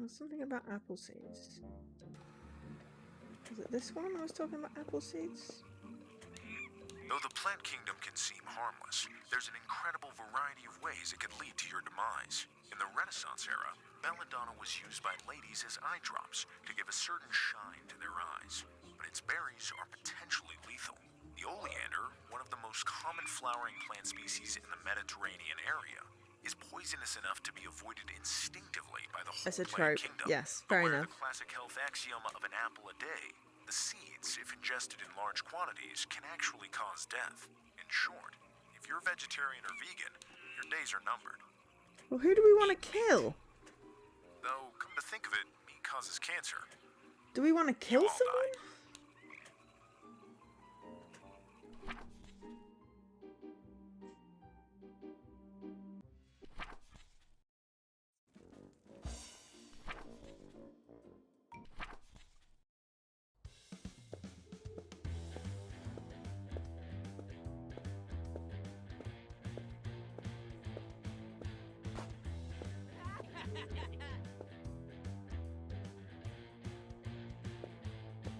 Something about apple seeds. Was it this one I was talking about apple seeds?
Though the plant kingdom can seem harmless, there's an incredible variety of ways it could lead to your demise. In the Renaissance era, belladonna was used by ladies as eye drops to give a certain shine to their eyes, but its berries are potentially lethal. The oleander, one of the most common flowering plant species in the Mediterranean area, is poisonous enough to be avoided instinctively by the whole
As a
plant
trope,
kingdom.
yes, fair
Aware
enough.
of the classic health axiom of an apple a day, The seeds, if ingested in large quantities, can actually cause death. In short, if you're vegetarian or vegan, your days are numbered.
Well, who do we want to kill?
Though, come to think of it, meat causes cancer.
Do we want to kill someone?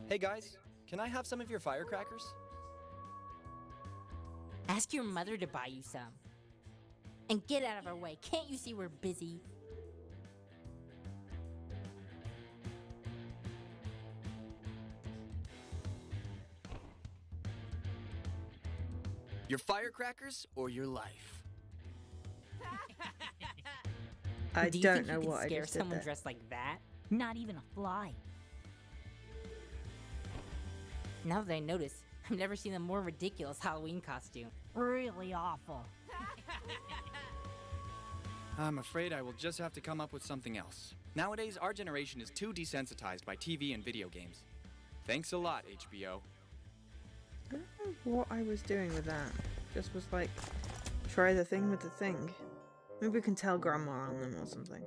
Hey guys, can I have some of your firecrackers?
Ask your mother to buy you some. And get out of our way. Can't you see we're busy?
Your firecrackers or your life?
I
Do you
don't
think
know
you can
what I
scare
just did
someone
there.
dressed like that? Not even a fly. Now that I notice, I've never seen a more ridiculous Halloween costume. Really awful.
I'm afraid I will just have to come up with something else. Nowadays, our generation is too desensitized by TV and video games. Thanks a lot, HBO.
I don't know what I was doing with that. Just was like, try the thing with the thing. Maybe we can tell Grandma on them or something.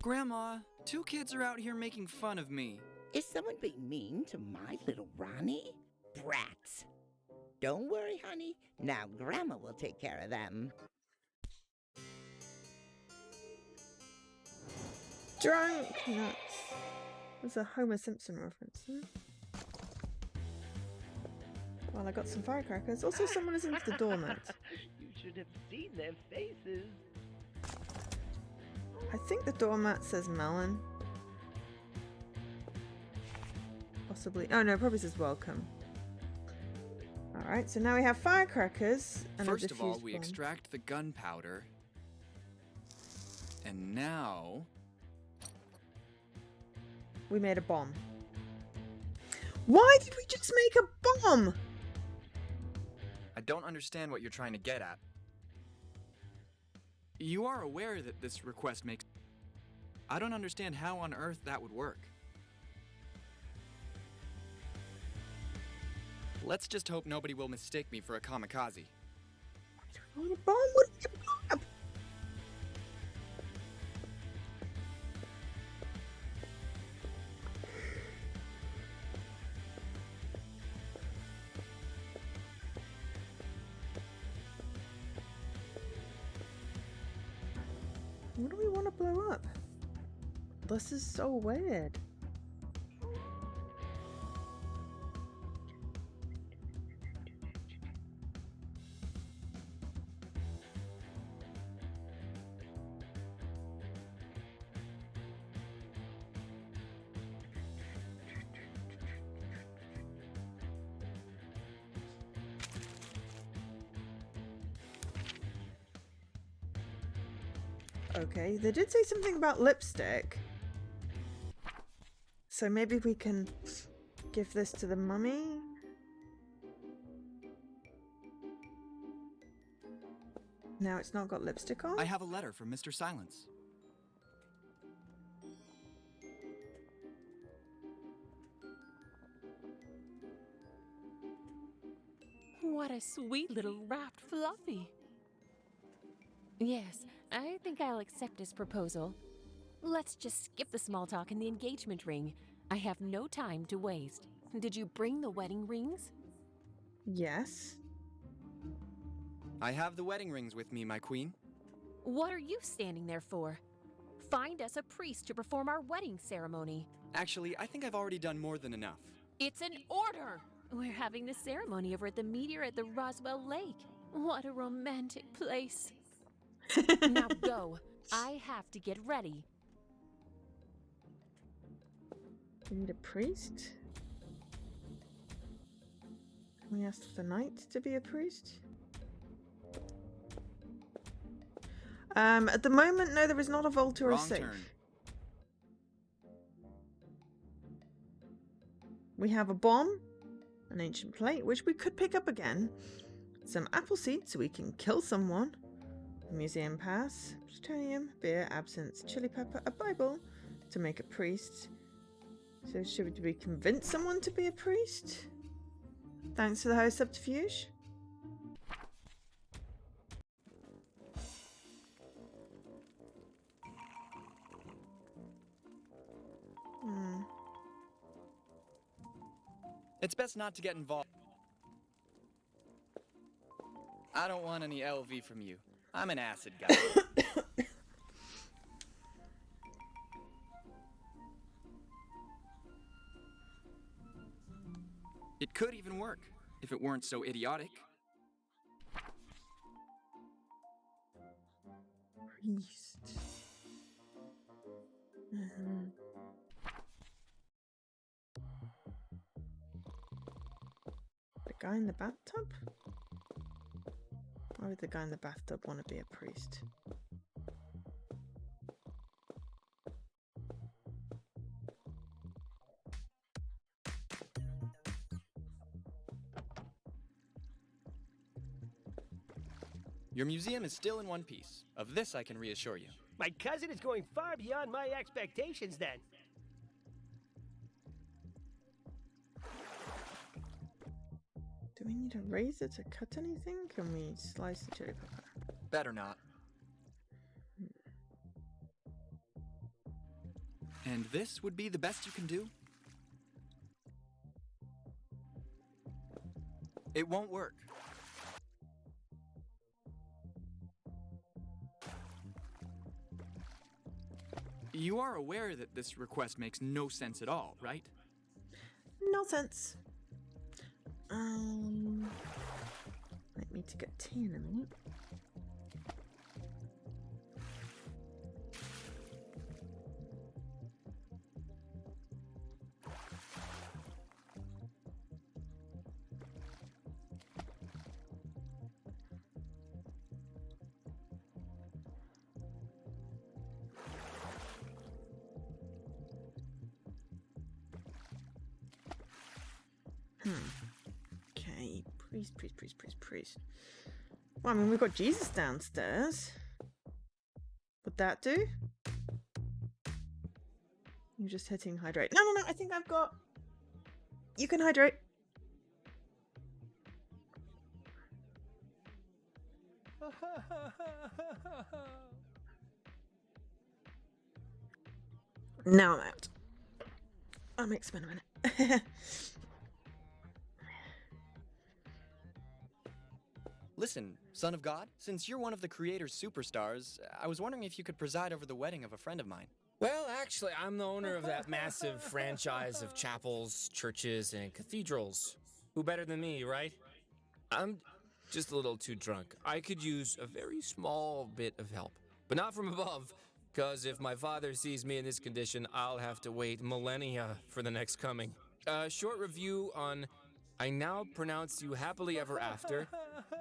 Grandma, two kids are out here making fun of me.
Is someone being mean to my little Ronnie? Brats. Don't worry, honey. Now Grandma will take care of them.
Drunk nuts. That's a Homer Simpson reference. Huh? Well, I got some firecrackers. Also, someone is into the doormat.
You should have seen their faces.
I think the doormat says melon. Possibly. Oh no, it probably says welcome. Alright, so now we have firecrackers and
First
a
of all,
diffused
we
bomb.
extract the gunpowder. And now...
We made a bomb. Why did we just make a bomb?
I don't understand what you're trying to get at. You are aware that this request makes... I don't understand how on earth that would work. Let's just hope nobody will mistake me for a kamikaze.
Oh, a bomb? What did you blow up? What do we want to blow up? This is so weird. Okay, they did say something about lipstick. So maybe we can give this to the mummy? Now it's not got lipstick on?
I have a letter from Mr. Silence.
What a sweet little wrapped fluffy. Yes, I think I'll accept his proposal. Let's just skip the small talk and the engagement ring. I have no time to waste. Did you bring the wedding rings?
Yes.
I have the wedding rings with me, my queen.
What are you standing there for? Find us a priest to perform our wedding ceremony.
Actually, I think I've already done more than enough.
It's an order! We're having the ceremony over at the meteor at the Roswell Lake. What a romantic place. Now go. I have to get ready.
We need a priest? Can we ask the knight to be a priest? At the moment, no, there is not a vault or a
Wrong
safe.
turn.
We have a bomb, an ancient plate, which we could pick up again, some apple seeds so we can kill someone, a museum pass, plutonium, beer, absinthe, chili pepper, a Bible to make a priest. So should we convince someone to be a priest? Thanks to the host subterfuge.
It's best not to get involved. I don't want any LV from you. I'm an acid guy. It could even work, if it weren't so idiotic.
Priest. The guy in the bathtub? Why would the guy in the bathtub want to be a priest?
Your museum is still in one piece. Of this I can reassure you.
My cousin is going far beyond my expectations then.
Do we need a razor to cut anything? Can we slice the chili pepper?
Better not. And this would be the best you can do? It won't work. You are aware that this request makes no sense at all, right?
No sense. Might need to get tea in a minute. Okay, priest. Well, I mean, we've got Jesus downstairs. Would that do? You're just hitting hydrate. No, I think I've got... You can hydrate. Now I'm out. I'll make some in a minute.
Listen, son of God, since you're one of the creator's superstars, I was wondering if you could preside over the wedding of a friend of mine.
Well, actually, I'm the owner of that massive franchise of chapels, churches, and cathedrals. Who better than me, right? I'm just a little too drunk. I could use a very small bit of help, but not from above, because if my father sees me in this condition, I'll have to wait millennia for the next coming. Short review on I now pronounce you happily ever after.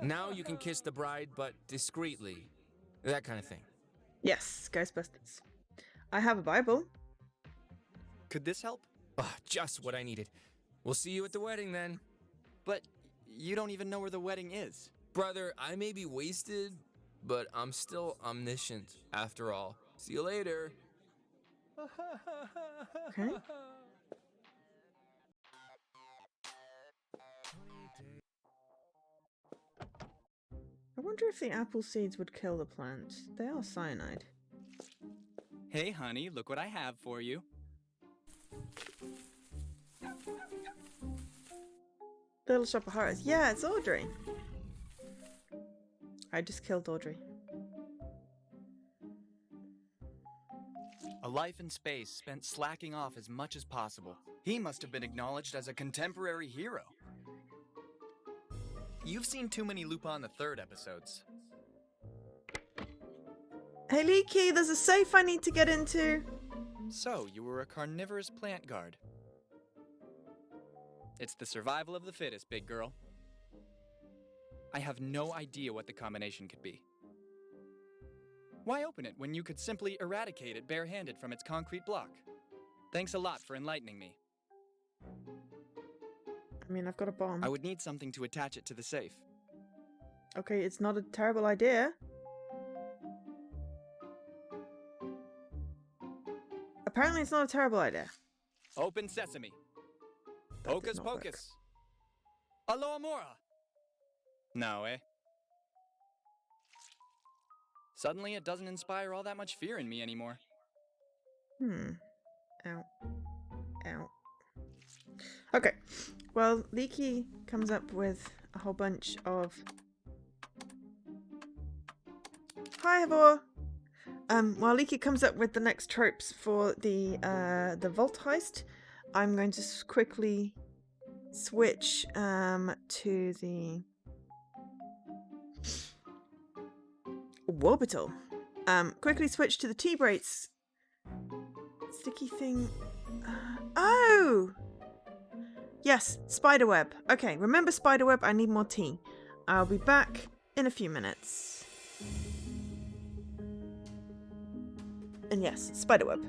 Now you can kiss the bride, but discreetly. That kind of thing.
Yes, Ghostbusters. I have a Bible.
Could this help?
Oh, just what I needed. We'll see you at the wedding then.
But you don't even know where the wedding is.
Brother, I may be wasted, but I'm still omniscient after all. See you later.
Okay. I wonder if the apple seeds would kill the plant. They are cyanide.
Hey, honey, look what I have for you.
Little Shop of Horrors. Yeah, it's Audrey. I just killed Audrey.
A life in space spent slacking off as much as possible. He must have been acknowledged as a contemporary hero. You've seen too many Lupin the Third episodes.
Hey, Leaky, there's a safe I need to get into.
So, you were a carnivorous plant guard. It's the survival of the fittest, big girl. I have no idea what the combination could be. Why open it when you could simply eradicate it barehanded from its concrete block? Thanks a lot for enlightening me.
I mean, I've got a bomb.
I would need something to attach it to the safe.
Okay, it's not a terrible idea. Apparently, it's not a terrible idea.
Open sesame.
That did
Hocus
not work.
pocus. Aloha mora. No, eh? Suddenly, it doesn't inspire all that much fear in me anymore.
Ow. Ow. Okay. Well, Leaky comes up with a whole bunch of... Hi, Havor! While Leaky comes up with the next tropes for the vault heist, I'm going to quickly switch to the Warbital. Quickly switch to the T-Brates. Sticky thing. Oh! Yes, spiderweb. Okay, remember spiderweb, I need more tea. I'll be back in a few minutes. And yes, spiderweb.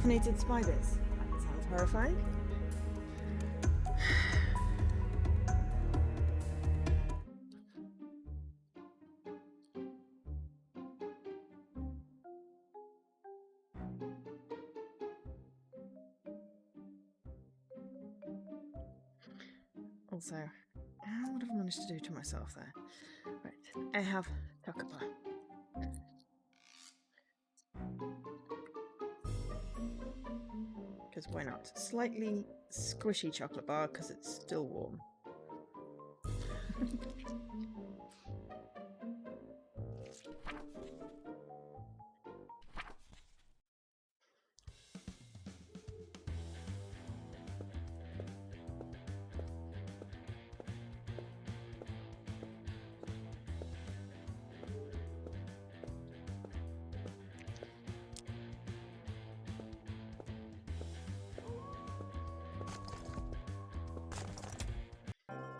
Caffeinated spiders. That sounds horrifying. Also, what have I managed to do to myself there? Right, I have chocolate bar. Because why not? Slightly squishy chocolate bar because it's still warm.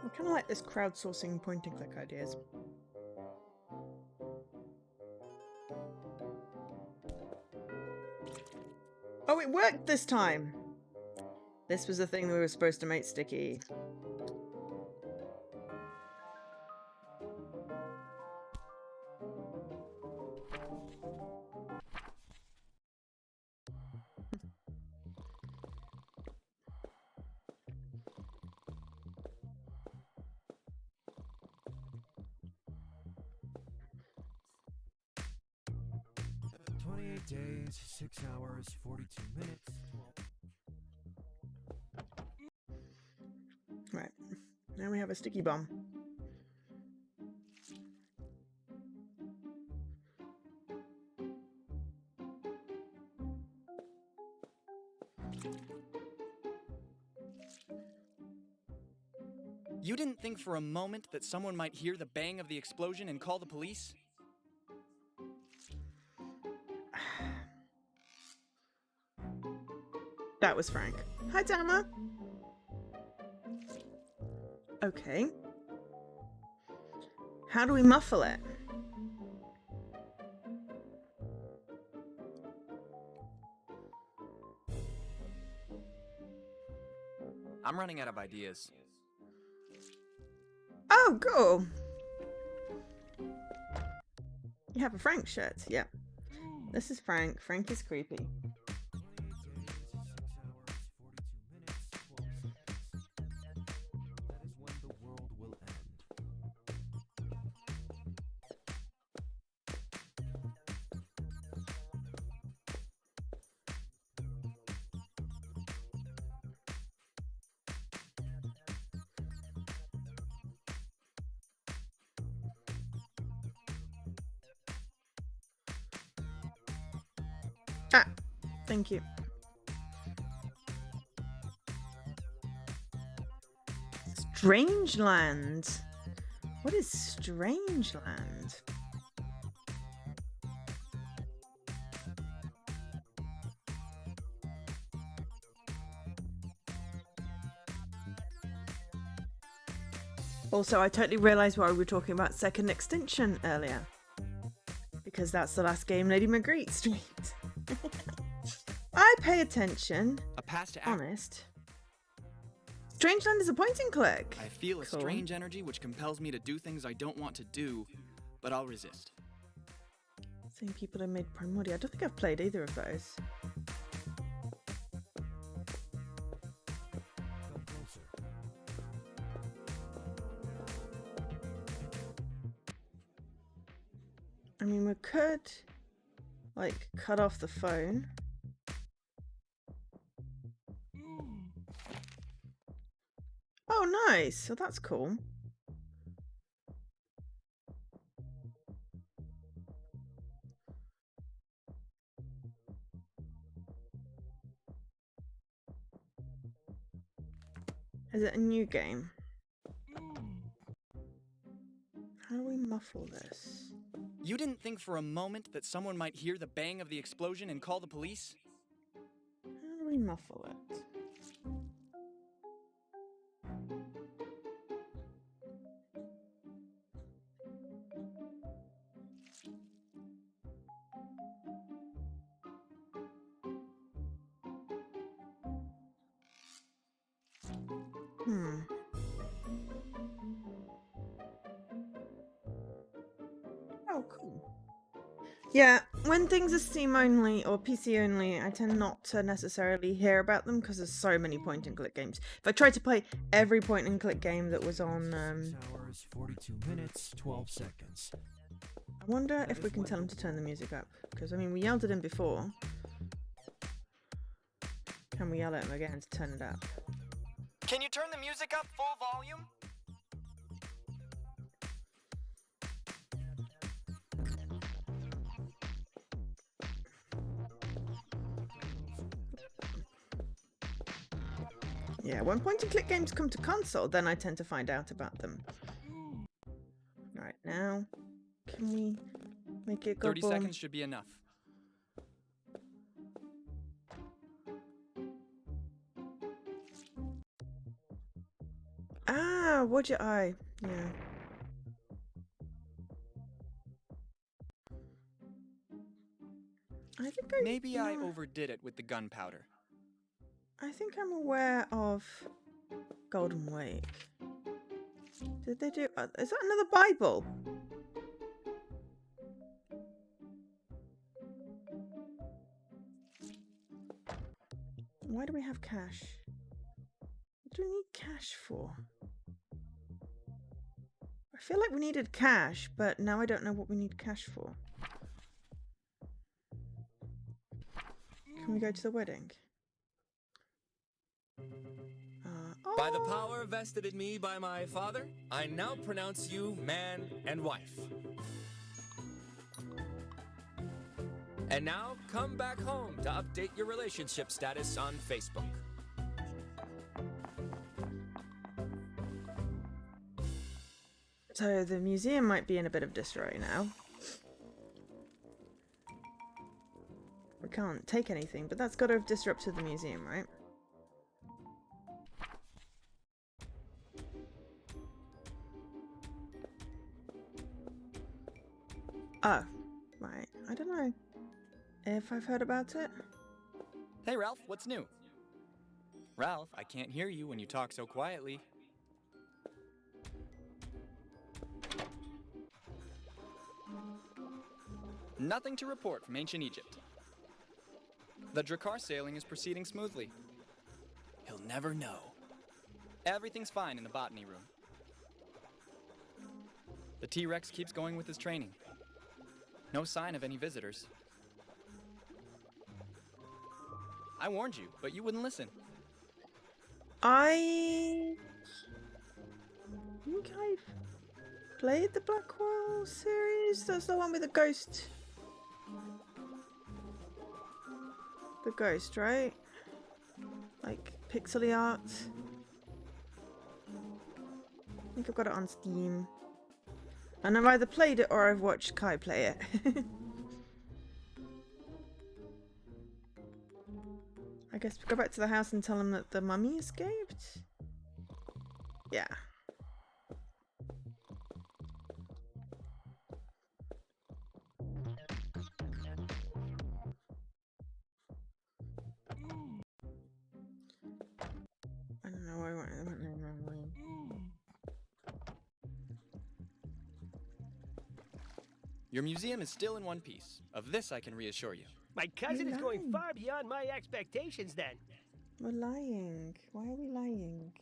I kind of like this crowdsourcing point and click ideas. Oh, it worked this time! This was the thing that we were supposed to make sticky.
Days, 6 hours, 42 minutes.
Right. Now we have a sticky bomb.
You didn't think for a moment that someone might hear the bang of the explosion and call the police?
That was Frank. Hi, Dama. Okay. How do we muffle it?
I'm running out of ideas.
Oh, cool. You have a Frank shirt. Yeah. This is Frank. Frank is creepy. Ah, thank you. Strangeland. What is Strangeland? Also, I totally realised why we were talking about Second Extinction earlier. Because that's the last game Lady Magritte streamed. I pay attention.
A pass to
honest. Strangeland is a point and click.
I feel a
Cool.
strange energy which compels me to do things I don't want to do, but I'll resist.
Same people who made Primordia. I don't think I've played either of those. I mean, we could, like, cut off the phone. Oh, nice. So that's cool. Is it a new game? How do we muffle this?
You didn't think for a moment that someone might hear the bang of the explosion and call the police?
How do we muffle it? Oh, cool. Yeah, when things are Steam only or PC only, I tend not to necessarily hear about them because there's so many point and click games. If I tried to play every point and click game that was on
6 hours, 42 minutes, 12 seconds.
I wonder if we can tell him to turn the music up, because I mean we yelled at him before. Can we yell at him again to turn it up?
Can you turn the music up full volume?
Yeah, when point and click games come to console, then I tend to find out about them. Right now, can we make it go
30
boom?
seconds should be enough.
Ah, would you? Yeah. I think
Maybe I overdid it with the gunpowder.
I think I'm aware of Golden Wake. Did they do? Is that another Bible? Why do we have cash? What do we need cash for? I feel like we needed cash, but now I don't know what we need cash for. Can we go to the wedding?
By the power vested in me by my father, I now pronounce you man and wife. And now, come back home to update your relationship status on Facebook.
So the museum might be in a bit of disarray now. We can't take anything, but that's got to have disrupted the museum, right? Oh, right. I don't know if I've heard about it.
Hey Ralph, what's new? Ralph, I can't hear you when you talk so quietly. Nothing to report from ancient Egypt. The Drakkar sailing is proceeding smoothly. He'll never know. Everything's fine in the botany room. The T-Rex keeps going with his training. No sign of any visitors. I warned you, but you wouldn't listen.
I think I've played the Blackwell series. That's the one with the ghost. The ghost, right? Like pixely art. I think I've got it on Steam. And I've either played it or I've watched Kai play it. I guess we go back to the house and tell him that the mummy escaped? Yeah. I don't know why I went the wrong way.
Your museum is still in one piece. Of this I can reassure you.
My cousin
You're
is going
lying.
far beyond my expectations then.
We're lying. Why are we lying?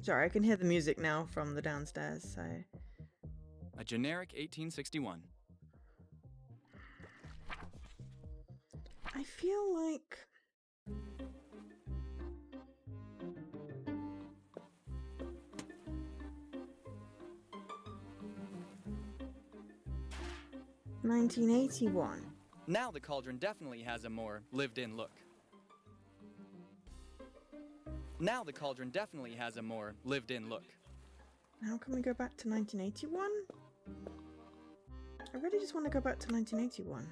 Sorry, I can hear the music now from the downstairs, so...
A generic 1861.
I feel like... $1981.
Now the cauldron definitely has a more lived-in look. Now the cauldron definitely has a more lived-in look.
How can we go back to 1981? I really just want to go back to 1981.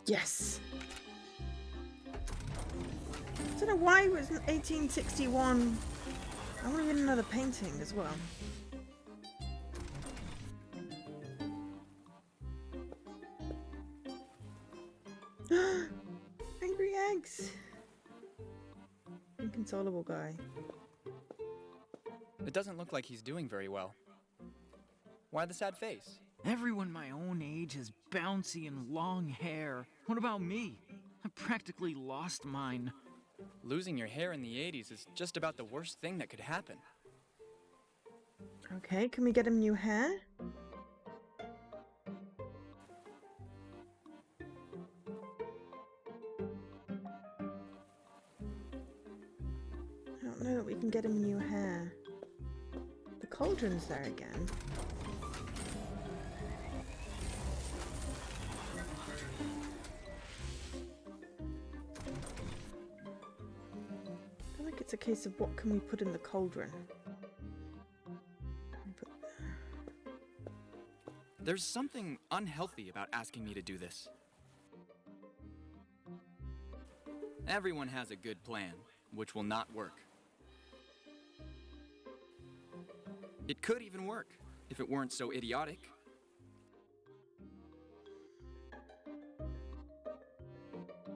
Yes! I don't know why it was 1861. I want to get another painting as well. Angry eggs! Inconsolable guy.
It doesn't look like he's doing very well. Why the sad face?
Everyone my own age has bouncy and long hair. What about me? I practically lost mine.
Losing your hair in the 80s is just about the worst thing that could happen.
Okay, can we get him new hair? I don't know that we can get him new hair. The cauldron's there again. I feel like it's a case of what can we put in the cauldron.
There's something unhealthy about asking me to do this. Everyone has a good plan, which will not work. It could even work, if it weren't so idiotic.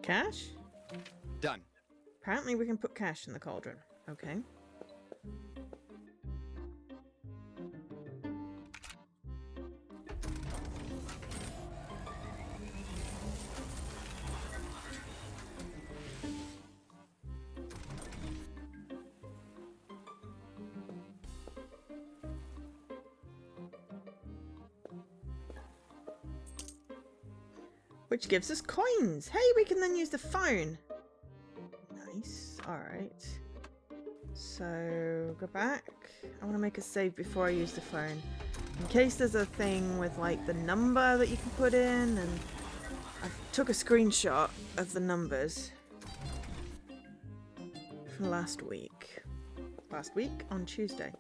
Cash?
Done.
Apparently we can put cash in the cauldron. Okay. Which gives us coins. Hey, we can then use the phone. Nice. Alright. So, go back. I want to make a save before I use the phone. In case there's a thing with, like, the number that you can put in, and I took a screenshot of the numbers from last week. Last week on Tuesday.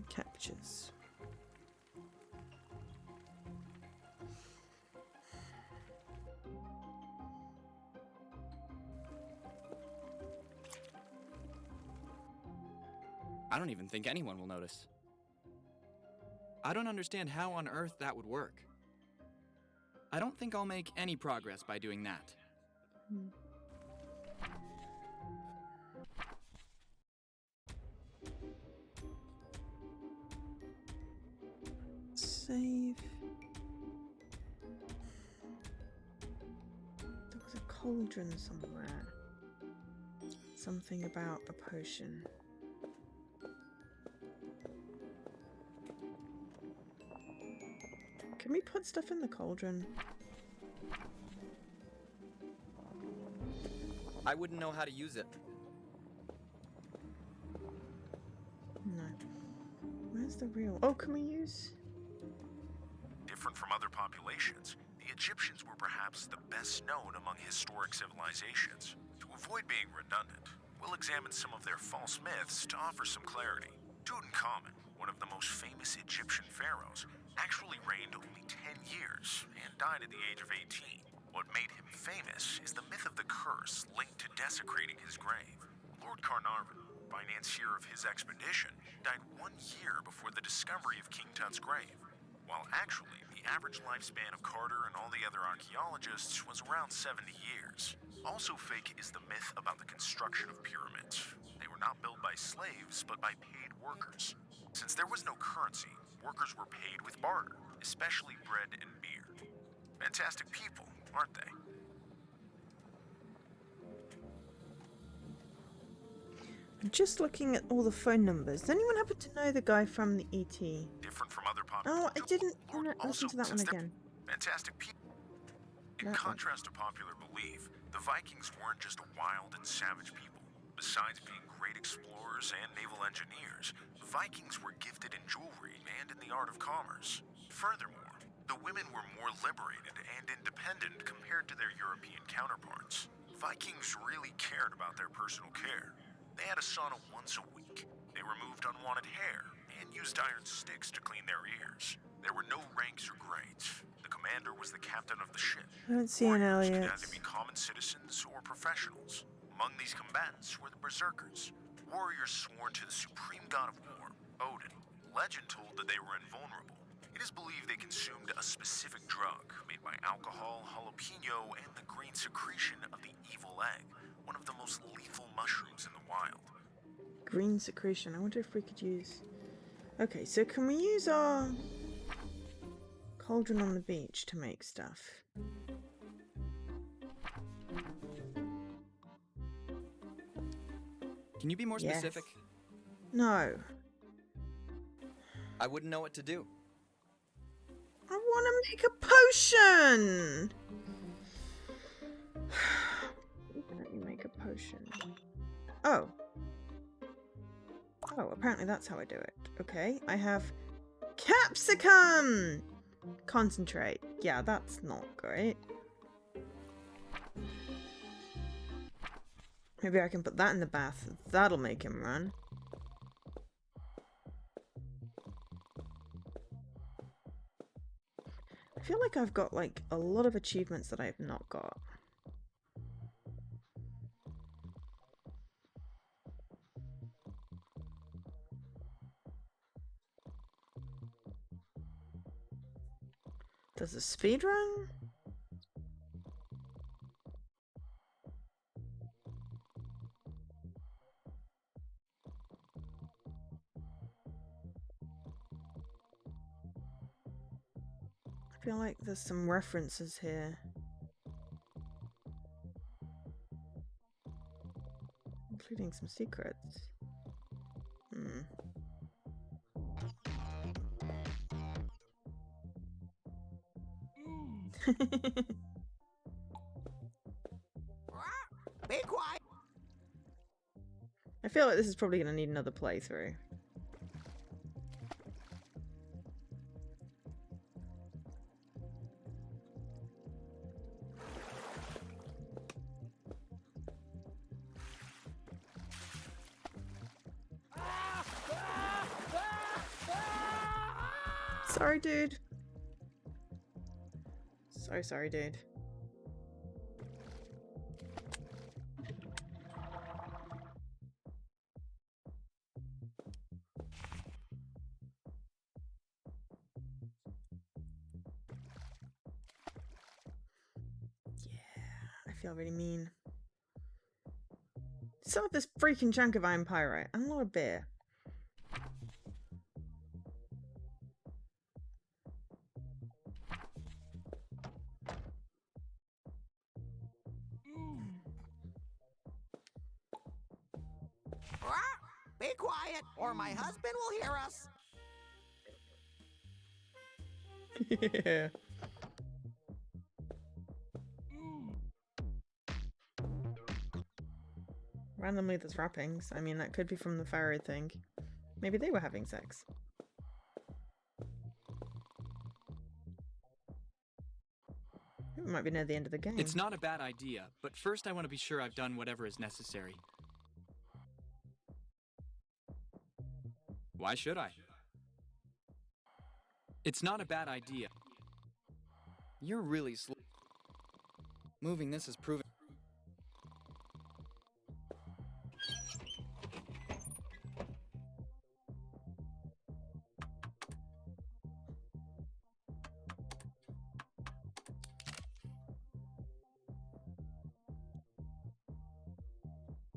Captures.
I don't even think anyone will notice. I don't understand how on earth that would work. I don't think I'll make any progress by doing that.
Save. There was a cauldron somewhere. Something about a potion. Can we put stuff in the cauldron?
I wouldn't know how to use it.
No. Where's the real? Oh, can we use?
Different from other populations, the Egyptians were perhaps the best known among historic civilizations. To avoid being redundant, we'll examine some of their false myths to offer some clarity. Tutankhamun, one of the most famous Egyptian pharaohs, actually reigned only 10 years and died at the age of 18. What made him famous is the myth of the curse linked to desecrating his grave. Lord Carnarvon, financier of his expedition, died 1 year before the discovery of King Tut's grave, while actually the average lifespan of Carter and all the other archaeologists was around 70 years. Also fake is the myth about the construction of pyramids. They were not built by slaves, but by paid workers. Since there was no currency, workers were paid with barter. especially bread and beer. Fantastic people, aren't they?
I'm just looking at all the phone numbers. Does anyone happen to know the guy from the ET?
Different from other popular.
Oh, I didn't listen to that one again.
Fantastic people. In contrast to popular belief, the Vikings weren't just wild and savage people. Besides being great explorers and naval engineers, the Vikings were gifted in jewelry and in the art of commerce. Furthermore, the women were more liberated and independent compared to their European counterparts. Vikings really cared about their personal care. They had a sauna once a week. They removed unwanted hair and used iron sticks to clean their ears. There were no ranks or grades. The commander was the captain of the ship.
I don't see an
Warriors
Elliot.
could either be common citizens or professionals. Among these combatants were the berserkers, warriors sworn to the supreme god of war, Odin. Legend told that they were invulnerable. It is believed they consumed a specific drug made by alcohol, jalapeno, and the green secretion of the evil egg, one of the most lethal mushrooms in the wild.
Green secretion. I wonder if we could use... Okay, so can we use our cauldron on the beach to make stuff?
Can you be more
Yes.
specific?
No.
I wouldn't know what to do.
I want to make a potion! Let me make a potion. Oh. Oh, apparently that's how I do it. Okay, I have capsicum! Concentrate. Yeah, that's not great. Maybe I can put that in the bath. That'll make him run. I feel like I've got, like, a lot of achievements that I have not got. Does a speed run? I feel like there's some references here. Including some secrets. Hmm.
Be quiet.
I feel like this is probably going to need another playthrough. Sorry, dude. So sorry, dude. I feel really mean. Some of this freaking chunk of iron pyrite and a lot of beer.
Be quiet, or my husband will hear us.
Yeah. Randomly there's wrappings. I mean, that could be from the Pharaoh thing. Maybe they were having sex. It might be near the end of the game.
It's not a bad idea, but first I want to be sure I've done whatever is necessary. Why should I? It's not a bad idea. You're really slow. Moving this is proven.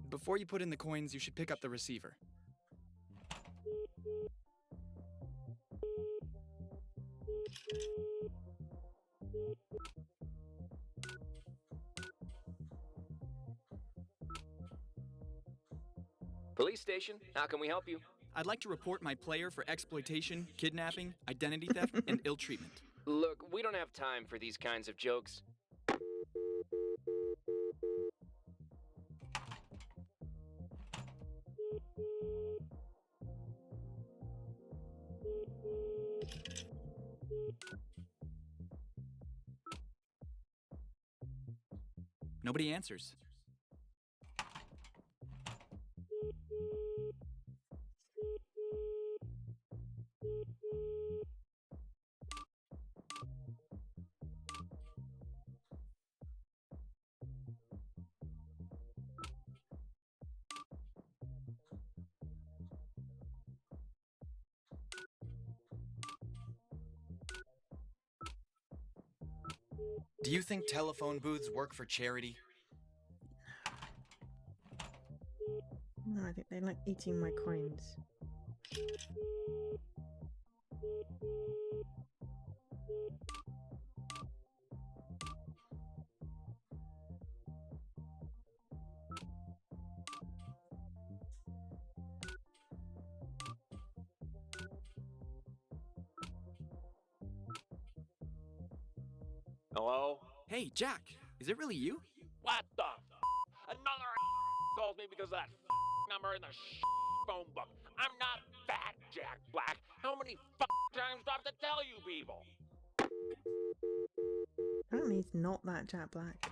Before you put in the coins, you should pick up the receiver.
Police station, how can we help you?
I'd like to report my player for exploitation, kidnapping, identity theft, and ill treatment.
Look, we don't have time for these kinds of jokes.
Nobody answers. Do you think telephone booths work for charity?
No, I think they like eating my coins.
Hello?
Hey, Jack, is it really you?
What the Another calls me because of that number in the phone book. I'm not fat, Jack Black. How many times do I have to tell you people?
Apparently he's not that Jack Black.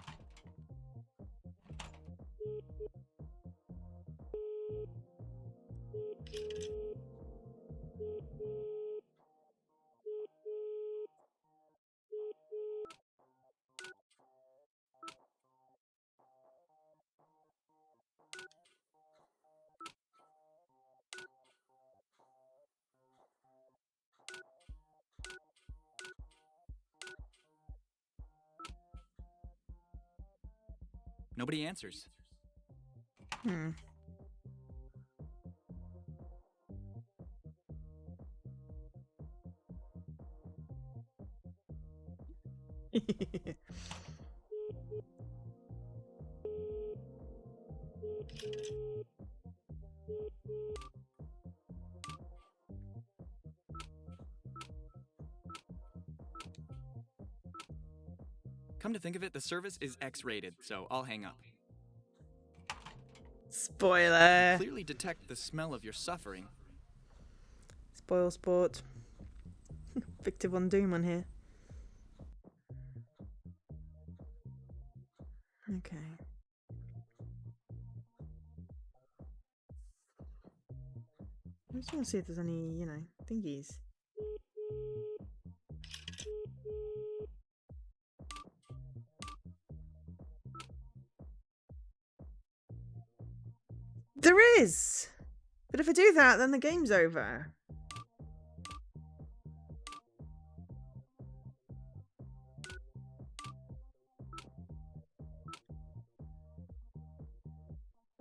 Nobody answers.
Hmm.
Come to think of it, the service is X-rated, so I'll hang up.
Spoiler.
I clearly detect the smell of your suffering.
Spoil sport. Victor Von Doom on here. Okay. I just want to see if there's any, thingies. There is! But if I do that, then the game's over.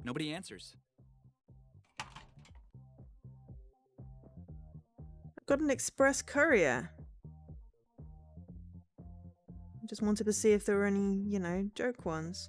Nobody answers.
I've got an express courier. I just wanted to see if there were any, joke ones.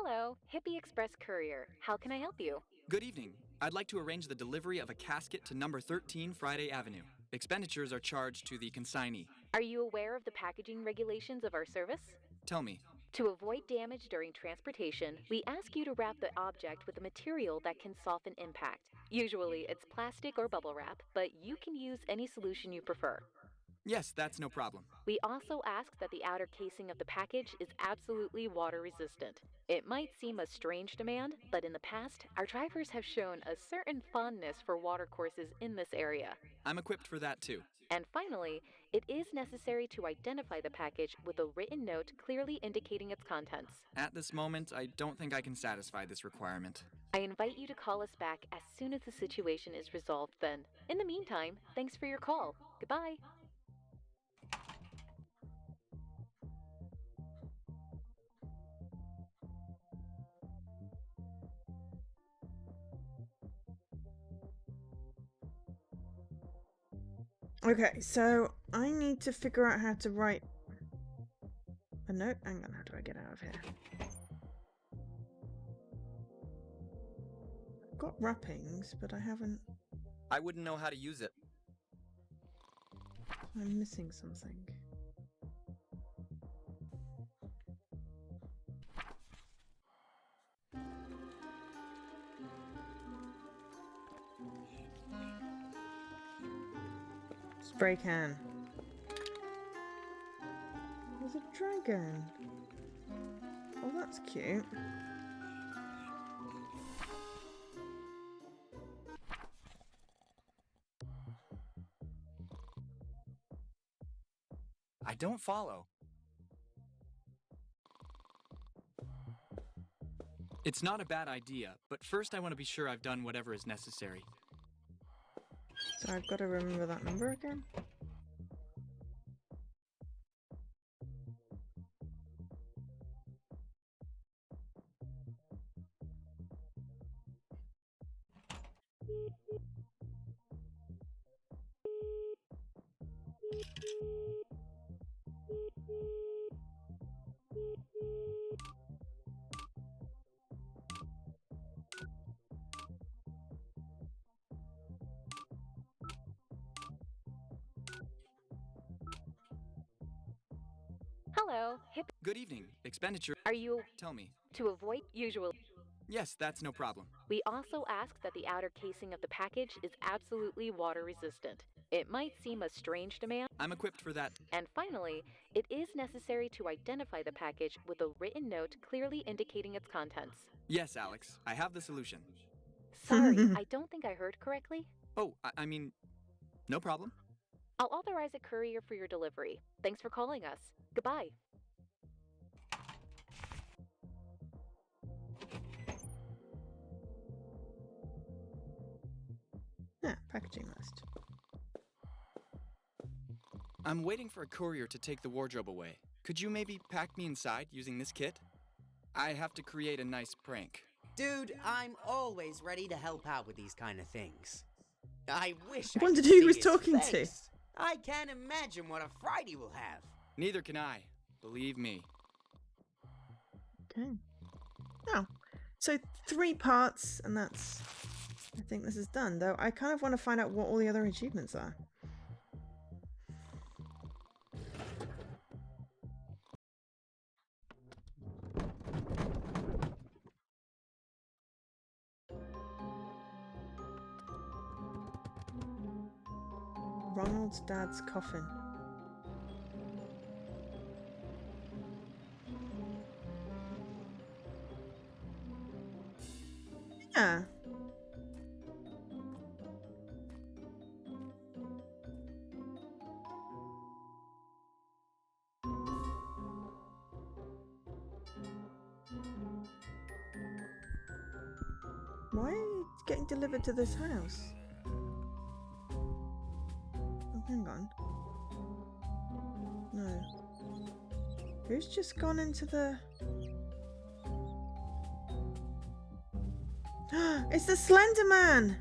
Hello, Hippie Express Courier. How can I help you?
Good evening. I'd like to arrange the delivery of a casket to number 13 Friday Avenue. Expenditures are charged to the consignee.
Are you aware of the packaging regulations of our service?
Tell me.
To avoid damage during transportation, we ask you to wrap the object with a material that can soften impact. Usually it's plastic or bubble wrap, but you can use any solution you prefer.
Yes, that's no problem.
We also ask that the outer casing of the package is absolutely water resistant. It might seem a strange demand, but in the past, our drivers have shown a certain fondness for water courses in this area.
I'm equipped for that too.
And finally, it is necessary to identify the package with a written note clearly indicating its contents.
At this moment, I don't think I can satisfy this requirement.
I invite you to call us back as soon as the situation is resolved then. In the meantime, thanks for your call. Goodbye.
Okay, so I need to figure out how to write a note. Hang on, how do I get out of here? I've got wrappings, but I haven't.
I wouldn't know how to use it.
I'm missing something. Spray can. There's a dragon. Oh, that's cute.
I don't follow. It's not a bad idea, but first I want to be sure I've done whatever is necessary.
So I've got to remember that number again?
Hello,
Good evening. Expenditure.
Are you
Tell me.
to avoid usual?
Yes, that's no problem.
We also ask that the outer casing of the package is absolutely water resistant. It might seem a strange demand.
I'm equipped for that.
And finally, it is necessary to identify the package with a written note clearly indicating its contents.
Yes, Alex. I have the solution.
Sorry, I don't think I heard correctly.
Oh, I mean, no problem.
I'll authorize a courier for your delivery. Thanks for calling us. Goodbye.
Yeah, packaging list.
I'm waiting for a courier to take the wardrobe away. Could you maybe pack me inside using this kit? I have to create a nice prank.
Dude, I'm always ready to help out with these kind of things. I wish
I
I
wondered
could
who he
see
was
his
talking to.
face. I can't imagine what a fright he will have.
Neither can I. Believe me.
Okay. Now, so 3 parts, and that's... I think this is done, though I kind of want to find out what all the other achievements are. Ronald's dad's coffin. Yeah. Why are you getting delivered to this house? Oh, hang on. No. Who's just gone into the... It's the Slender Man!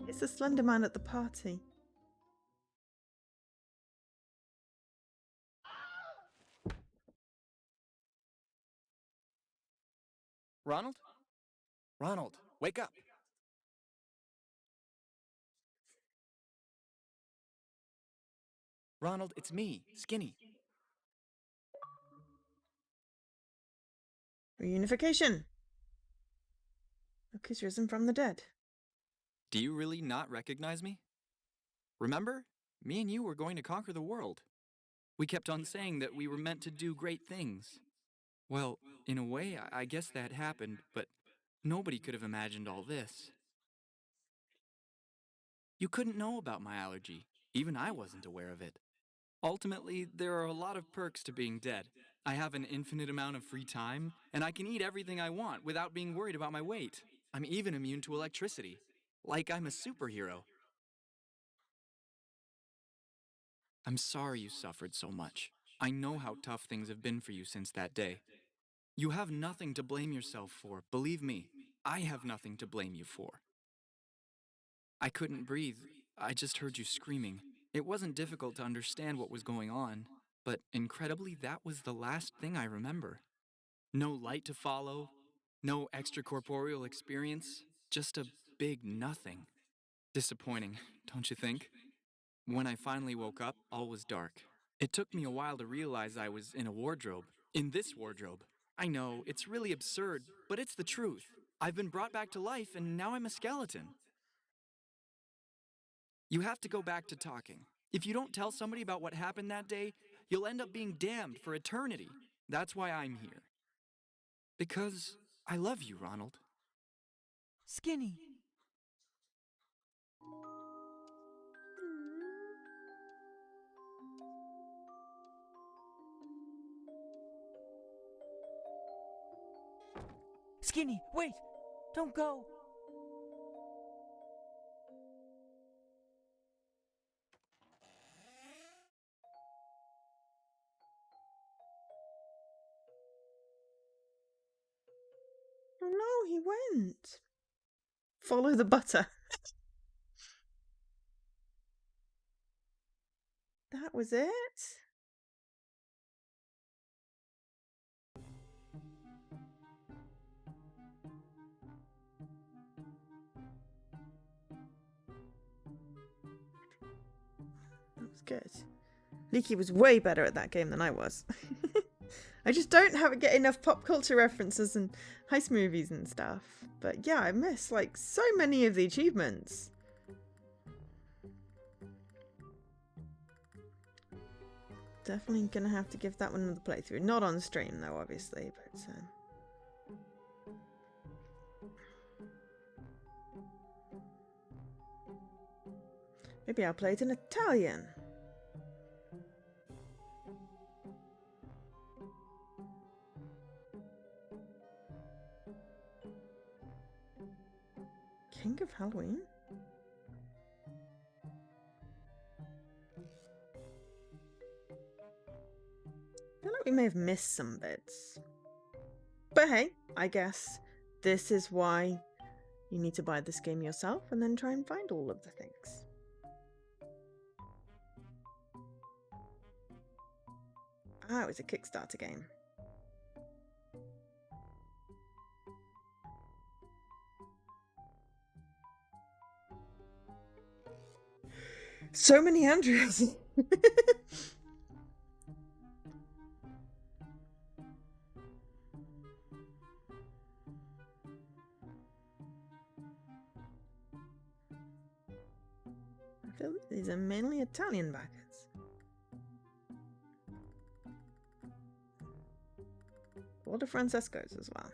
It's the Slender Man at the party.
Ronald? Ronald, wake up! Ronald, it's me, Skinny.
Reunification! Look who's risen from the dead.
Do you really not recognize me? Remember? Me and you were going to conquer the world. We kept on saying that we were meant to do great things. Well, in a way, I guess that happened, but nobody could have imagined all this. You couldn't know about my allergy. Even I wasn't aware of it. Ultimately, there are a lot of perks to being dead. I have an infinite amount of free time, and I can eat everything I want without being worried about my weight. I'm even immune to electricity. Like I'm a superhero. I'm sorry you suffered so much. I know how tough things have been for you since that day. You have nothing to blame yourself for. Believe me, I have nothing to blame you for. I couldn't breathe. I just heard you screaming. It wasn't difficult to understand what was going on, but incredibly, that was the last thing I remember. No light to follow, no extracorporeal experience, just a big nothing. Disappointing, don't you think? When I finally woke up, all was dark. It took me a while to realize I was in a wardrobe. In this wardrobe. I know, it's really absurd, but it's the truth. I've been brought back to life, and now I'm a skeleton. You have to go back to talking. If you don't tell somebody about what happened that day, you'll end up being damned for eternity. That's why I'm here. Because I love you, Ronald.
Skinny. Skinny, wait! Don't go!
Oh no, he went. Follow the butter. That was it? That was good. Leaky was way better at that game than I was. I just don't get enough pop culture references and heist movies and stuff. But yeah, I miss like so many of the achievements. Definitely gonna have to give that one another playthrough. Not on stream though, obviously, but maybe I'll play it in Italian. King of Halloween? I feel like we may have missed some bits. But hey, I guess this is why you need to buy this game yourself and then try and find all of the things. Ah, it was a Kickstarter game. So many Andrews! I feel these are mainly Italian backers. Walter Francesco's as well.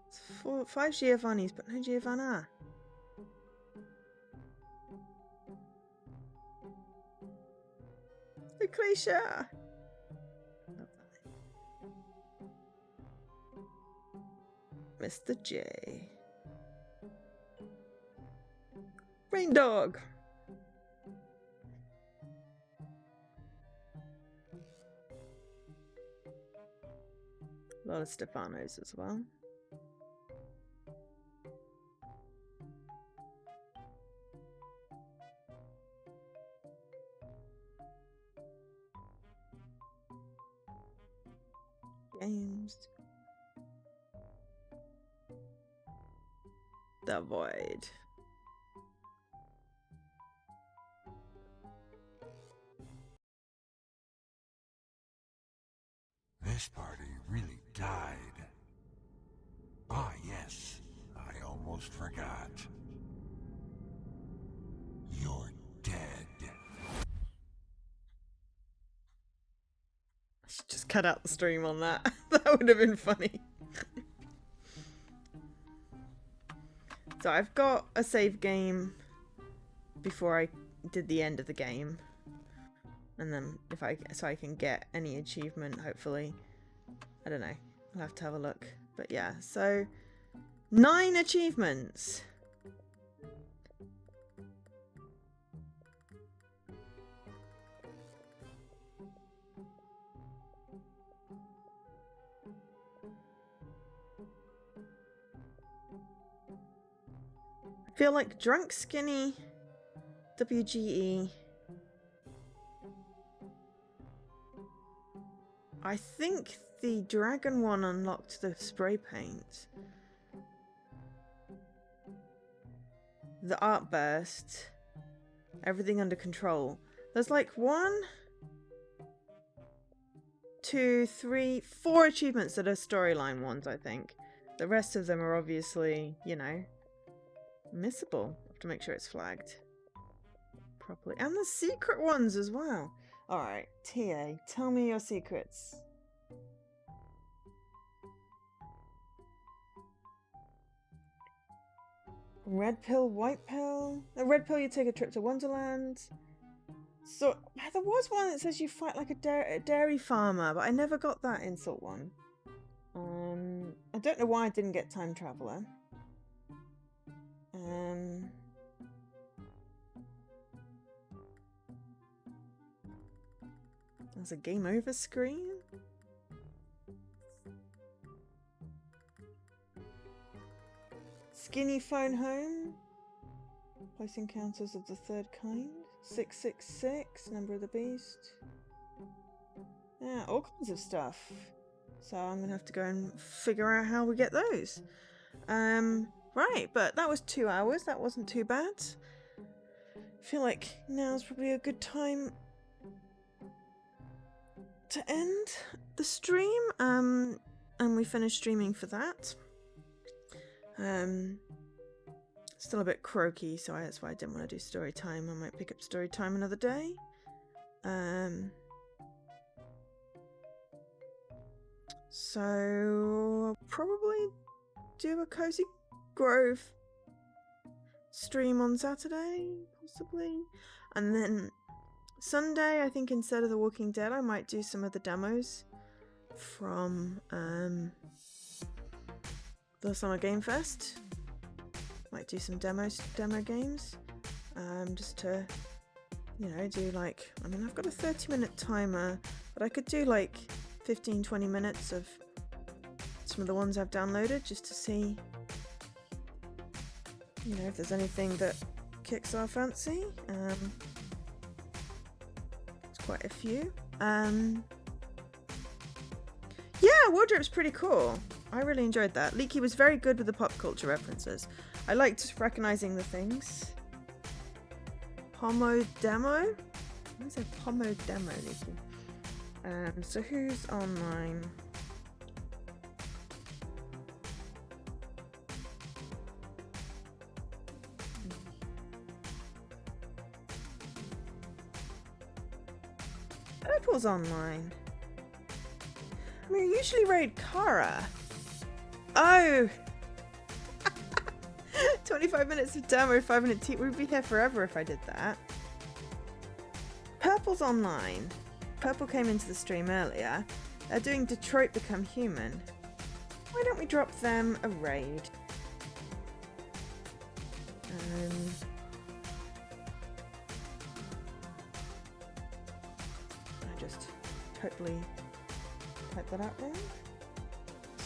It's 5 Giovannis, but no Giovanna. Lucretia! Mr. J. Rain Dog! A lot of Stefanos as well. Games. The Void.
This party really died. Ah, yes. I almost forgot. You're dead.
I should just cut out the stream on that. That would have been funny. So I've got a save game before I did the end of the game. And then if I can get any achievement, hopefully. I don't know. I'll have to have a look. But yeah, so 9 achievements. Feel like drunk skinny WGE. I think the dragon one unlocked the spray paint. The art burst. Everything under control. There's like 1, 2, 3, 4 achievements that are storyline ones, I think. The rest of them are obviously, you know, missable. I have to make sure it's flagged properly. And the secret ones as well. Alright, TA, tell me your secrets. Red pill, white pill. A red pill, you take a trip to Wonderland. So, there was one that says you fight like a dairy farmer, but I never got that insult one. I don't know why I didn't get Time Traveler. There's a game over screen. Skinny phone home. Close encounters of the third kind. 666, number of the beast. Yeah, all kinds of stuff. So I'm gonna have to go and figure out how we get those. Right, but that was 2 hours. That wasn't too bad. I feel like now's probably a good time to end the stream. And we finished streaming for that. Still a bit croaky, so that's why I didn't want to do story time. I might pick up story time another day. So I'll probably do a Cozy Grove stream on Saturday, possibly. And then Sunday, I think instead of The Walking Dead, I might do some of the demos from the Summer Game Fest. Might do some demo games. Just to, you know, do like, I mean, I've got a 30-minute timer, but I could do like 15-20 minutes of some of the ones I've downloaded just to see, you know, if there's anything that kicks our fancy. It's quite a few. Yeah, Wardrobe's pretty cool. I really enjoyed that. Leaky was very good with the pop culture references. I liked recognizing the things. Pomo Demo? What is a Pomo Demo, Leaky? So who's online? Purple's online. I mean, I usually raid Kara. Oh! 25 minutes of demo, 5-minute tea. We'd be here forever if I did that. Purple's online. Purple came into the stream earlier. They're doing Detroit Become Human. Why don't we drop them a raid? I just totally typed that out wrong.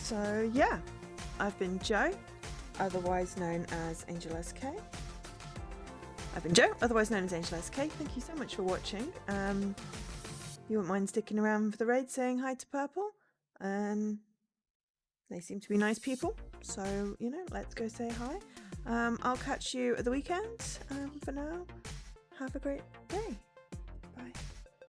So yeah, I've been Joe, otherwise known as Angel SK. I've been Joe, otherwise known as Angel SK. Thank you so much for watching. You wouldn't mind sticking around for the raid, saying hi to Purple. They seem to be nice people, so you know, let's go say hi. I'll catch you at the weekend. For now, have a great day.